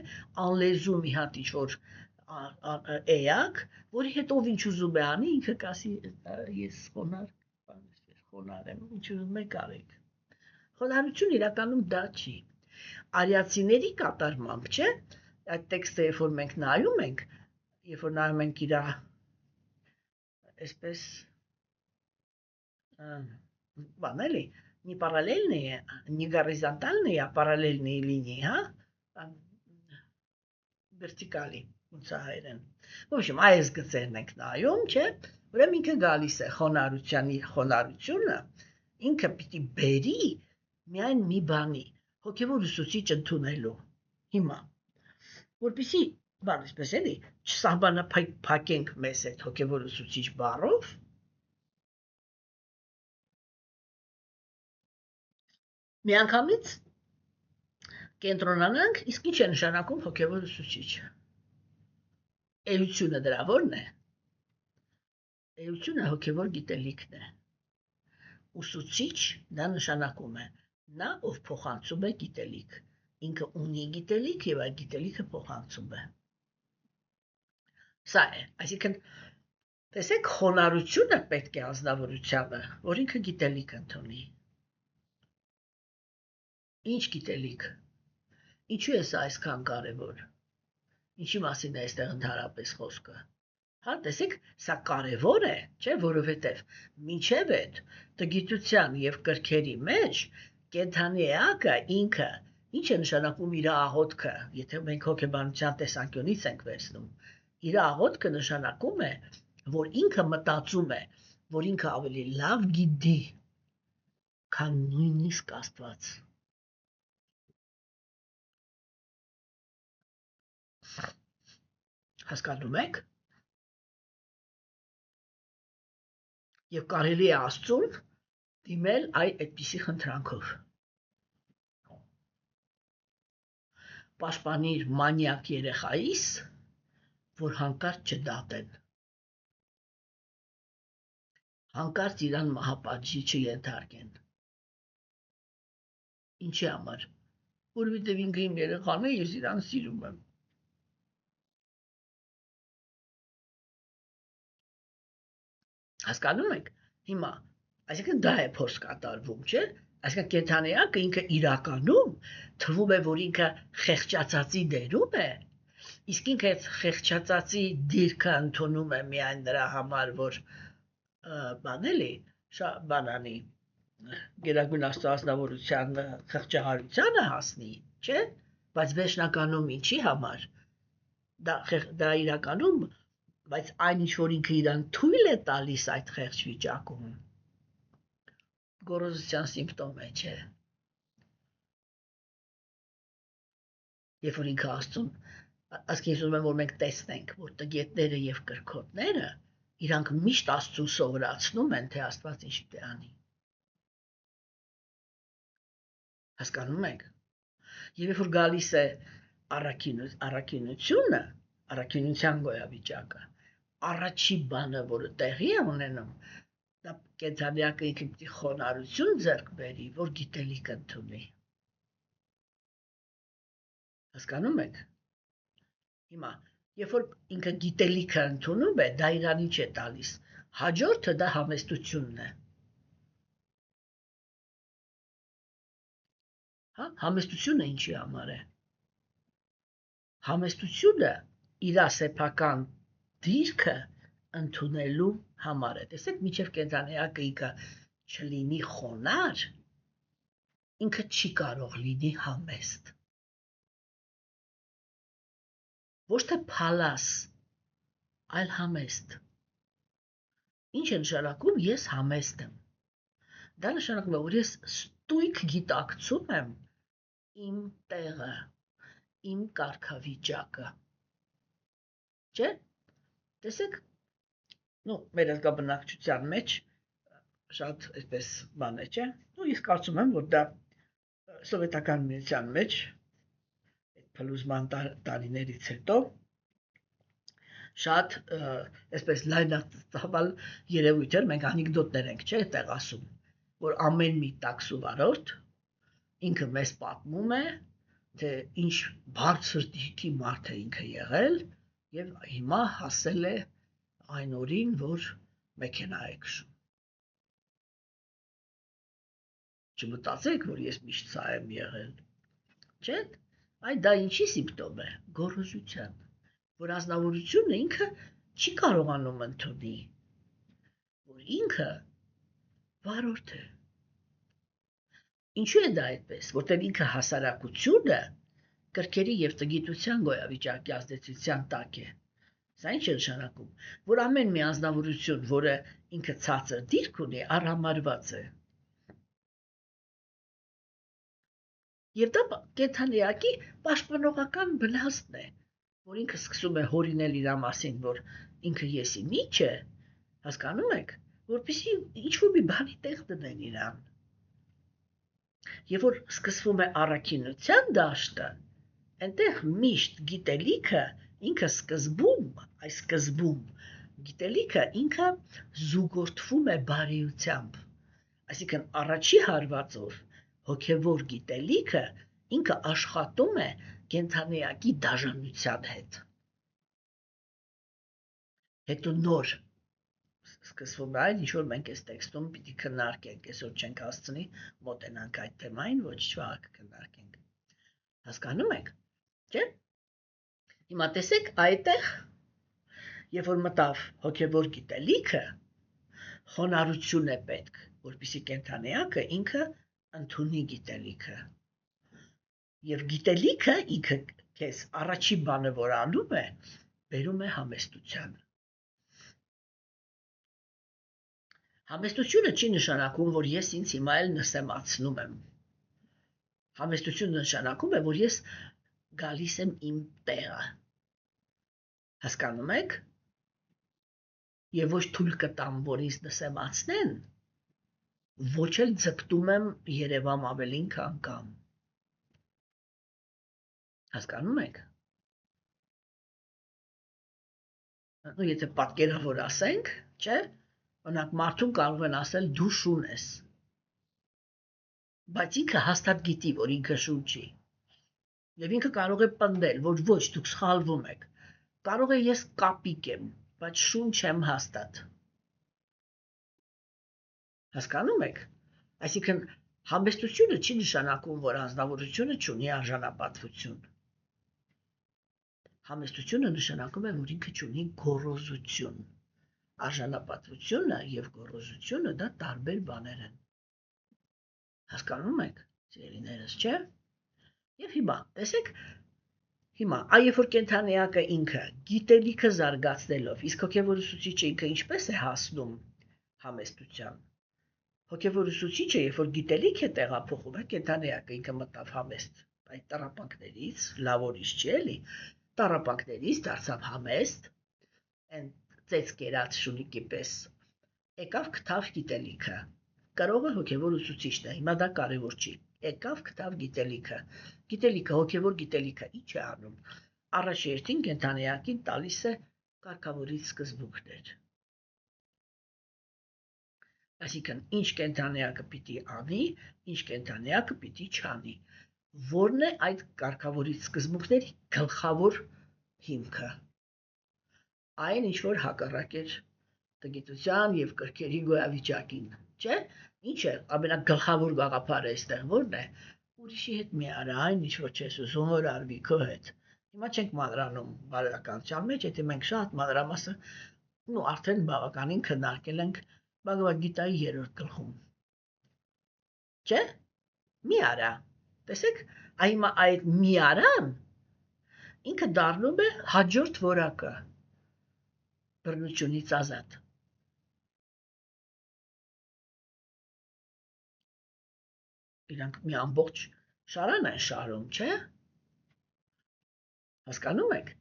S1: անլեզու մի հատ ինչ-որ էակ, որի հետ ով ինչ ուզում է անի, ինքը կասի ես խոնարհ եմ, ինչ ուզում եք արեք։ Խոնարհություն իրականում դա չի։ Արիացիների կատարմամբ, չէ՞, այդ տեքստը, երբ որ մենք նայում ենք, երբ որ նայում ենք իր այսպես բան էլի, не параллельные, не горизонтальные, а параллельные линии, հա, vertically, ոնց է հայերեն։ В общем, այս գծերն ենք նայում, չէ՞, ուրեմն ինքը գալիս է խոնարհությունը, ինքը պիտի բերի միայն մի բանի, հոգևոր ուսուցիչ ընդունելու։ Հիմա, որպեսզի, բան այսպես էլի, չսահմանափակենք մեզ այդ հոգևոր ուսուցիչ բառով, միանգամից կենտրոնանանք, իսկ ինչ է նշանակում հոգևոր ուսուցիչ։ Էությունը դրա որն է։ Էությունը հոգևոր գիտելիքն է։ Ուսուցիչ դա նշանակում է նա, ով փոխանցում է գիտելիք։ Ինքը ունի գիտելիք եւ այդ գիտելիքը փոխանցում է։ Սա է, այսինքն տեսեք, խոնարհությունը պետք է ազնվորությանը, որ ինքը գիտելիք ընդունի։ Ինչ գիտելիք։ Ինչու է սա այսքան կարևոր։ Ինչի մասին է այստեղ ընդհանրապես խոսքը։ Հա, տեսեք, սա կարևոր է, չէ, որովհետև մինչև այդ տգիտության եւ կրքերի մեջ կենդանի էակը ինքը ինչ է նշանակում իր աղոթքը, եթե մենք հոգեբանության տեսանկյունից ենք վերցնում, իր աղոթքը նշանակում է, որ ինքը մտածում է, որ ինքը ավելի լավ գիտի, քան նույնիսկ Աստված։ Հասկանում եք։ Եվ կարելի է Աստծուն դիմել այդպիսի խնդրանքով։ Պաշտպանիր մանյակ երեխայիս, որ հանկարծ չդատեն։ Հանկարծ իրան մահապատժի չենթարկեն։ Ինչի համար։ Որովհետև ինքը իմ երեխան է, ես իրան սիրում եմ։ Հասկանում եք։ Հիմա, այսինքն դա է փորձ կատարվում, չէ՞։ Այսինքն կենդանեակը ինքը իրականում թվում է, որ ինքը խեղճացածի դերում է, իսկ ինքը այդ խեղճացածի դիրքը ընդունում է միայն նրա համար, որ բան էլի, բանանի Գերագույն Աստծո ազնվորության խղճահարությանը հասնի, չէ՞։ Բայց վերջնականում ինչի համար։ Դա իրականում, բայց այն ինչ որ ինքը իրան թույլ է տալիս այդ խեղճ վիճակում, գոռոզության սիմպտոմ է, չէ։ Երբ որ ինքը Աստծուն Ասկի ես ուզում եմ, որ մենք տեսնենք, որ տգետները եւ կրքոտները իրանք միշտ Աստծուն սովորացնում են, թե Աստված ինչ պիտի անի։ Հասկանում եք։ Եվ երբ որ գալիս է առաքինությունը, առաքինության գոյավիճակը, առաջի բանը, որը տեղի է ունենում, դա կենթանիակը ինքը պիտի խոնարհություն ձեռք բերի, որ գիտելիք ընդունի։ Հասկանում եք։ Հիմա, երբ որ ինքը գիտելիքը ընդունում է, դա իրան ինչ է տալիս։ Հաջորդը դա համեստությունն է։ Հա, համեստությունը ինչի համար է։ Համեստությունը իր սեփական դիրքը ընդունելու համար է։ Տեսեք, մինչև կենթանիակը ինքը չլինի խոնար, ինքը չի կարող լինի համեստ։ Ոչ թե փալաս, այլ համեստ։ Ինչ է նշանակում ես համեստ եմ։ Դա նշանակում է, որ ես ստույգ գիտակցում եմ իմ տեղը, իմ կարգավիճակը։ Չէ՞։ Տեսեք, մեր ազգաբնակչության մեջ շատ այսպես բան է, չէ՞։ Ես կարծում եմ, որ դա սովետական միության մեջ այդ փլուզման տարիներից հետո շատ այսպես լայնածավալ երևույթ էր, մենք անեկդոտներ ենք, չէ՞, այդտեղ ասում, որ ամեն մի տաքսուվարորդ ինքը մեզ պատմում է, թե ինչ բարձր դիրքի մարդ է ինքը եղել եւ հիմա հասել է այն օրին, որ մեքենա է քշում։ Չմտածեք, որ ես միշտ սա եմ եղել։ Չէ՞։ Այդ դա ինչի սիմպտոմ է։ Գոռոզության, որ ազնվորությունը ինքը չի կարողանում ընդունի, որ ինքը վարորդ է։ Ինչու է դա այդպես, որտեղ ինքը հասարակությունը կրքերի եւ տգիտության գոյավիճակի ազդեցության տակ է։ Սա ինչ է նշանակում, որ ամեն մի անձնավորություն, որը ինքը ցածր դիրք ունի, արհամարված է։ Եվ դա կենթանիակի պաշտպանողական բնազդն է, որ ինքը սկսում է հորինել իր մասին, որ ինքը եսի միջ է, հասկանում եք, որպեսզի ինչ-որ մի բանի տեղ դնեն իրան։ Եվ որ սկսվում է առաքինության դաշտը, այնտեղ միշտ գիտելիքը ինքը սկզբում գիտելիքը ինքը զուգորդվում է բարիությամբ, այսինքն առաջի հարվածով հոգևոր գիտելիքը ինքը աշխատում է կենթանիակի դաժանության հետ։ Հետո նոր սկսվում է այն, ինչ որ մենք այս տեքստում պիտի քննարկենք, այսօր չենք հասցնի մոտենանք այդ թեմային, ոչ վաղ կքննարկենք։ Հասկանում եք, չէ՞։ Հիմա տեսեք, այդտեղ, երբ որ մտավ հոգևոր գիտելիքը, խոնարհություն է պետք, որպեսզի կենթանիակը ինքը ընդունի գիտելիքը։ Եվ գիտելիքը ինքը քեզ առաջի բանը, որ անում է, բերում է համեստության։ Համեստությունը չի նշանակում, որ ես ինձ հիմա էլ նսեմացնում եմ։ Համեստությունը նշանակում է, որ ես գալիս եմ իմ տեղը։ Հասկանում եք։ Եվ ոչ թույլ կտամ, որ ինձ նսեմացնեն, ոչ էլ ձգտում եմ երևամ ավելին, քան կամ։ Հասկանում եք։ Եթե պատկերավոր ասենք, չէ՞, օրինակ մարդուն կարող են ասել դու շուն ես։ Բայց ինքը հաստատ գիտի, որ ինքը շուն չի։ Եվ ինքը կարող է պնդել, որ ոչ, դուք սխալվում եք։ Կարող է ես կապիկ եմ, բայց շուն չեմ հաստատ։ Հասկանում եք։ Այսինքն համեստությունը չի նշանակում, որ անձնավորությունը չունի արժանապատվություն։ Համեստությունը նշանակում է, որ ինքը չունի գոռոզություն։ Արժանապատվությունը եւ գոռոզությունը դա տարբեր բաներ են։ Հասկանում եք, սիրելիներս, չէ՞։ Եվ հիմա, տեսեք, հիմա, երբ որ կենթանիակը ինքը գիտելիքը զարգացնելով, իսկ հոգևոր ուսուցիչը ինքը ինչպես է հասնում համեստության։ Հոգևոր ուսուցիչը, երբ որ գիտելիք է տեղափոխում, կենթանիակը ինքը մտավ համեստ այդ տառապանքներից, լավ օրից չի էլի, տառապանքներից դարձավ համեստ, այն ծեց կերած շունիկի պես, եկավ գտավ գիտելիքը, կարող է հոգևոր ուսուցիչն է, հիմա դա կարևոր չի, եկավ գտավ գիտելիքը, հոգևոր գիտելիքը ինչ է անում, առաջերտին կենդանիակին տալիս է կարգավորիչ սկզբունքներ, այսինքն ինչ կենդանիակը պիտի անի, ինչ կենդանիակը պիտի չանի, որն է այդ կարգավորիչ սկզբունքների գլխավոր հիմքը, այն ինչ որ հակառակ էր տգիտության և կրքերի գոյավիճակին, չէ, ինչ է, ամենագլխավոր գաղափարը այստեղ որն է, ուրիշի հետ մի արա, այն ինչ որ չես ուզում որ արվի քո հետ, հիմա չենք մանրանում բարոյականության մեջ, եթե մենք շատ մանրամասը ու արդեն բավականին քննարկել ենք Բհագավադ Գիտայի 3-րդ գլխում, չէ, մի արա, տեսեք, հիմա այդ մի արան ինքը դառնում է հաջորդ որակը, բռնությունից ազատ, իրանք մի ամբողջ շարան են շարում, չէ, հասկանում եք,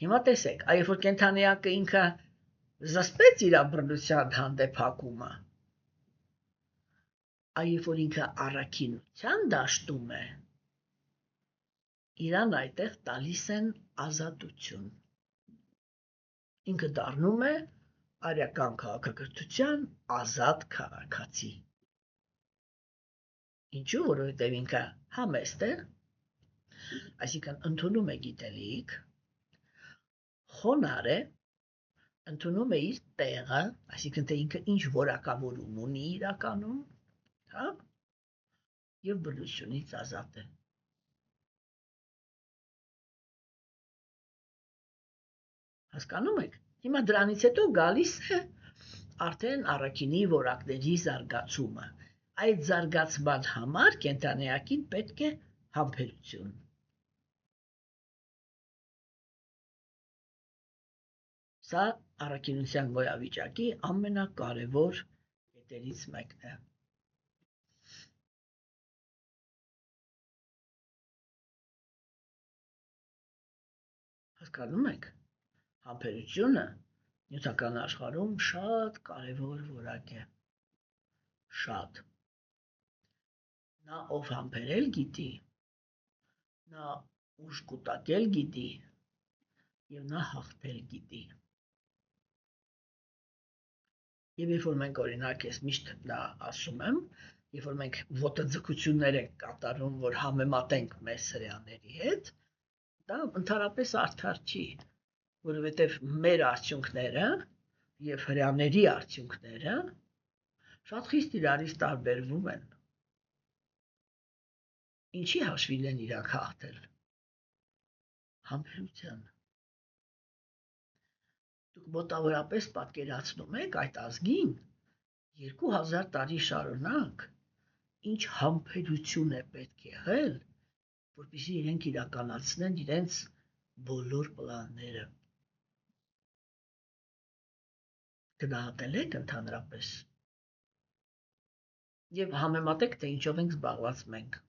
S1: հիմա տեսեք, երբ որ կենդանիակը ինքը զսպեց իր բռնության հանդեպ հակումը, երբ որ ինքը առաքինության դաշտում է, իրան այդտեղ տալիս են ազատություն, ինքը դառնում է արիական քաղաքակրթության ազատ քաղաքացի, ինչու, որովհետև ինքը համեստ է, այսինքն ընդունում է գիտելիք, խոնարհ է, ընդունում է իր տեղը, այսինքն թե ինքը ինչ որակավորում ունի իրականում, հա, և բռնությունից ազատ է։ Հասկանում եք, հիմա դրանից հետո գալիս է արդեն առաքինի որակների զարգացումը, այդ զարգացման համար կենդանիակին պետք է համբերություն։ Սա առաքինության գոյավիճակի ամենակարևոր կետերից մեկն է։ Հասկանում եք, համբերությունը նյութական աշխարհում շատ կարևոր որակ է, շատ։ Նա ով համբերել գիտի, նա ուժ կուտակել գիտի և նա հաղթել գիտի։ Եվ երբ որ մենք օրինակ ես միշտ դա ասում եմ, երբ որ մենք ոտաձգություններ ենք կատարում, որ համեմատենք մեզ հրեաների հետ, դա ընդհանրապես արդար չի, որովհետև մեր արդյունքները և հրեաների արդյունքները շատ խիստ իրարից տարբերվում են։ Ինչի հաշվին են իրանք հաղթել։ Համբերության։ Դուք մոտավորապես պատկերացնում եք այդ ազգին 2000 տարի շարունակ ինչ համբերություն է պետք եղել, որպեսզի իրենք իրականացնեն իրենց բոլոր պլանները։ Գնահատել եք ընդհանրապես և համեմատեք, թե ինչով ենք զբաղված մենք։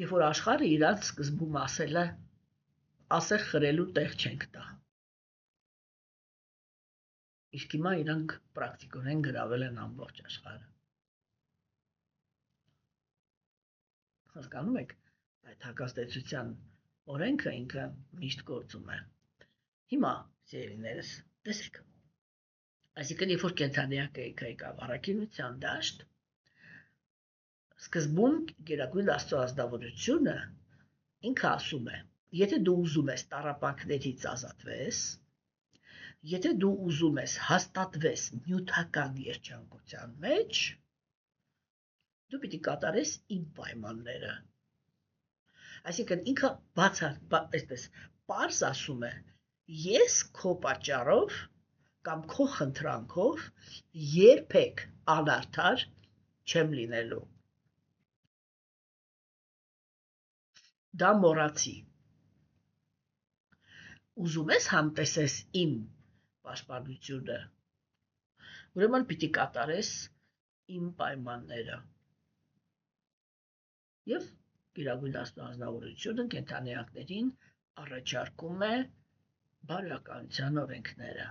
S1: Երբ որ աշխարհը իրանց սկզբում ասել է, ասեղ խրելու տեղ չենք տա։ Իսկ հիմա իրանք պրակտիկորեն գրավել են ամբողջ աշխարհը։ Հասկանում եք, այդ հակազդեցության օրենքը ինքը միշտ գործում է։ Հիմա, սիրելիներս, տեսեք, այսինքն երբ որ կենդանիակը եկավ առաքինության դաշտ, սկզբում Գերագույն Աստծո ազնվորությունը ինքը ասում է, եթե դու ուզում ես տառապանքներից ազատվես, եթե դու ուզում ես հաստատվես նյութական երջանկության մեջ, դու պիտի կատարես իմ պայմանները։ Այսինքն ինքը այսպես պարզ ասում է, ես քո պատճառով կամ քո խնդրանքով երբեք անարդար չեմ լինելու։ Դա մոռացի։ Ուզում ես համտեսես իմ պաշտպանությունը, Ուրեմն պիտի կատարես իմ պայմանները։ Եվ Գերագույն Աստվածնավորությունը կենդանիակներին առաջարկում է բարոյականության օրենքները։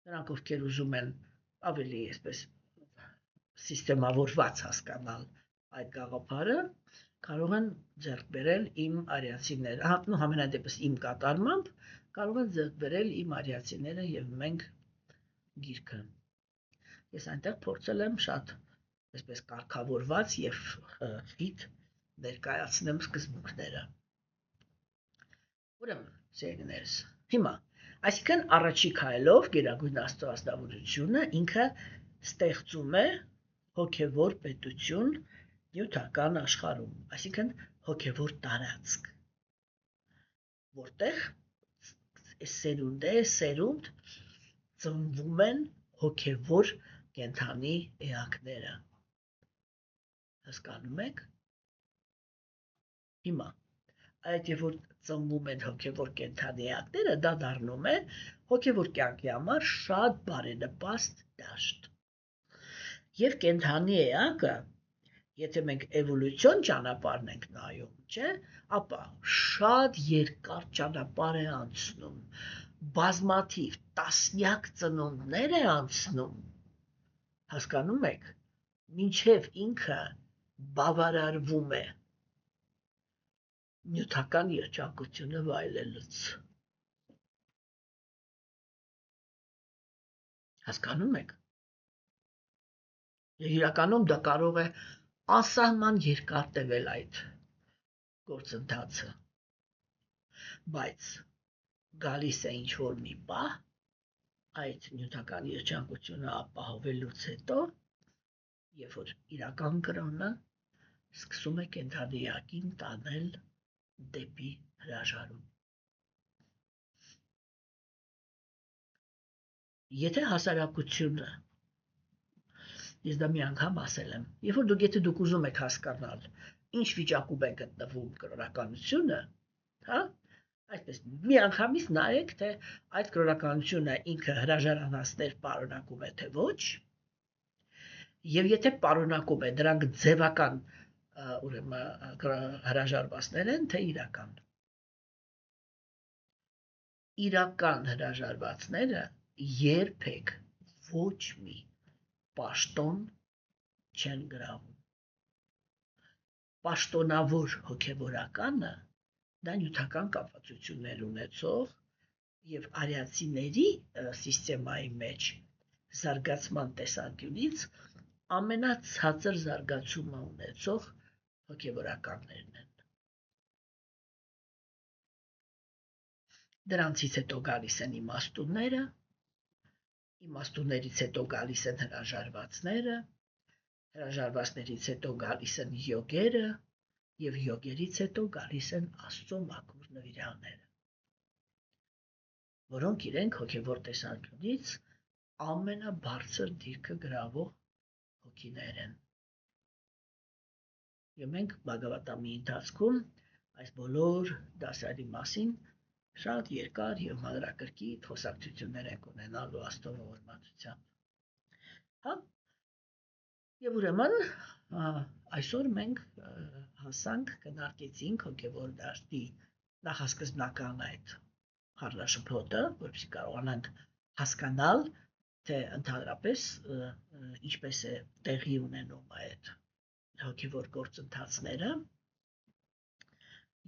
S1: Նրանք, ովքեր ուզում են ավելի այսպես սիստեմավորված հասկանալ այդ գաղափարը, կարող են ձեռք բերել իմ արիացիները, համենայն դեպս իմ կատարմամբ կարող են ձեռք բերել իմ արիացիները եւ մենք գիրքը։ Ես այնտեղ փորձել եմ շատ այսպես կարգավորված եւ խիտ ներկայացնեմ սկզբունքները։ Ուրեմն, սերունդներս, հիմա, այսինքն առաջի քայլով Գերագույն Աստվածնավորությունը ինքը ստեղծում է հոգևոր պետություն նյութական աշխարհում, այսինքն հոգևոր տարածք, որտեղ սերունդ ծնվում են հոգևոր կենդանի էակները։ Հասկանում եք։ Հիմա, այդ երբ որ ծնվում են հոգևոր կենդանի էակները, դա դառնում է հոգևոր կյանքի համար շատ բարենպաստ դաշտ։ Եվ կենդանի էակը, եթե մենք էվոլյուցիոն ճանապարհն ենք նայում, չէ, ապա շատ երկար ճանապարհ է անցնում, բազմաթիվ տասնյակ ծնունդներ է անցնում, հասկանում եք, մինչև ինքը բավարարվում է նյութական երջանկությունը վայելելուց։ Հասկանում եք։ Իրականում դա կարող է անսահման երկար տևել այդ գործընթացը, բայց գալիս է ինչ-որ մի պահ, այդ նյութական երջանկությունը ապահովելուց հետո, երբ որ իրական կրոնը սկսում է կենդանի էակին տանել դեպի հրաժարում։ Եթե հասարակությունը, ես դա մի անգամ ասել եմ, եթե դուք ուզում եք հասկանալ, ինչ վիճակում է գտնվում կրոնականությունը, հա, այսպես մի անգամից նայեք, թե այդ կրոնականությունը ինքը հրաժարանացներ պարունակում է, թե ոչ, եւ եթե պարունակում է, դրանք ձևական հրաժարվածներ են, թե իրական։ Իրական հրաժարվածները երբեք ոչ մի պաշտոն չեն գրավում։ Պաշտոնավոր հոգևորականը դա նյութական կապվածություններ ունեցող եւ արիացիների սիստեմայի մեջ զարգացման տեսանկյունից ամենացածր զարգացումը ունեցող հոգևորականներն են։ Դրանցից հետո գալիս են իմաստունները, իմաստուններից հետո գալիս են հրաժարվածները, հրաժարվածներից հետո գալիս են յոգերը եւ յոգերից հետո գալիս են Աստծո մաքուր նվիրաները, որոնք իրենք հոգևոր տեսանկյունից ամենաբարձր դիրքը գրավող հոգիներ են։ Եվ մենք Բhagavad-ի ընթացքում այս բոլոր դասերի մասին շատ երկար եւ մանրակրկիտ խոսակցություններ ենք ունենալու Աստծո ողորմածությամբ։ Հա։ Եվ ուրեմն այսօր մենք հասանք քննարկեցինք հոգևոր դաշտի նախասկզբնական այդ խառնաշփոթը, որպեսզի կարողանանք հասկանալ, թե ընդհանրապես ինչպես է տեղի ունենում այդ հոգևոր գործընթացները։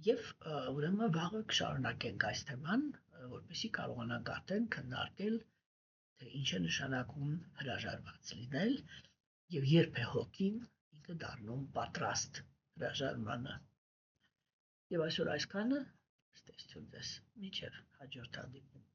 S1: Եվ ուրեմն վաղը կշարունակենք այս թեման, որպեսզի կարողանանք արդեն քննարկել, թե ինչ է նշանակում հրաժարված լինել եւ երբ է հոգին ինքը դառնում պատրաստ հրաժարմանը։ Եվ այսօր այսքանը, ստեսություն ձեզ, մինչև հաջորդ հանդիպում։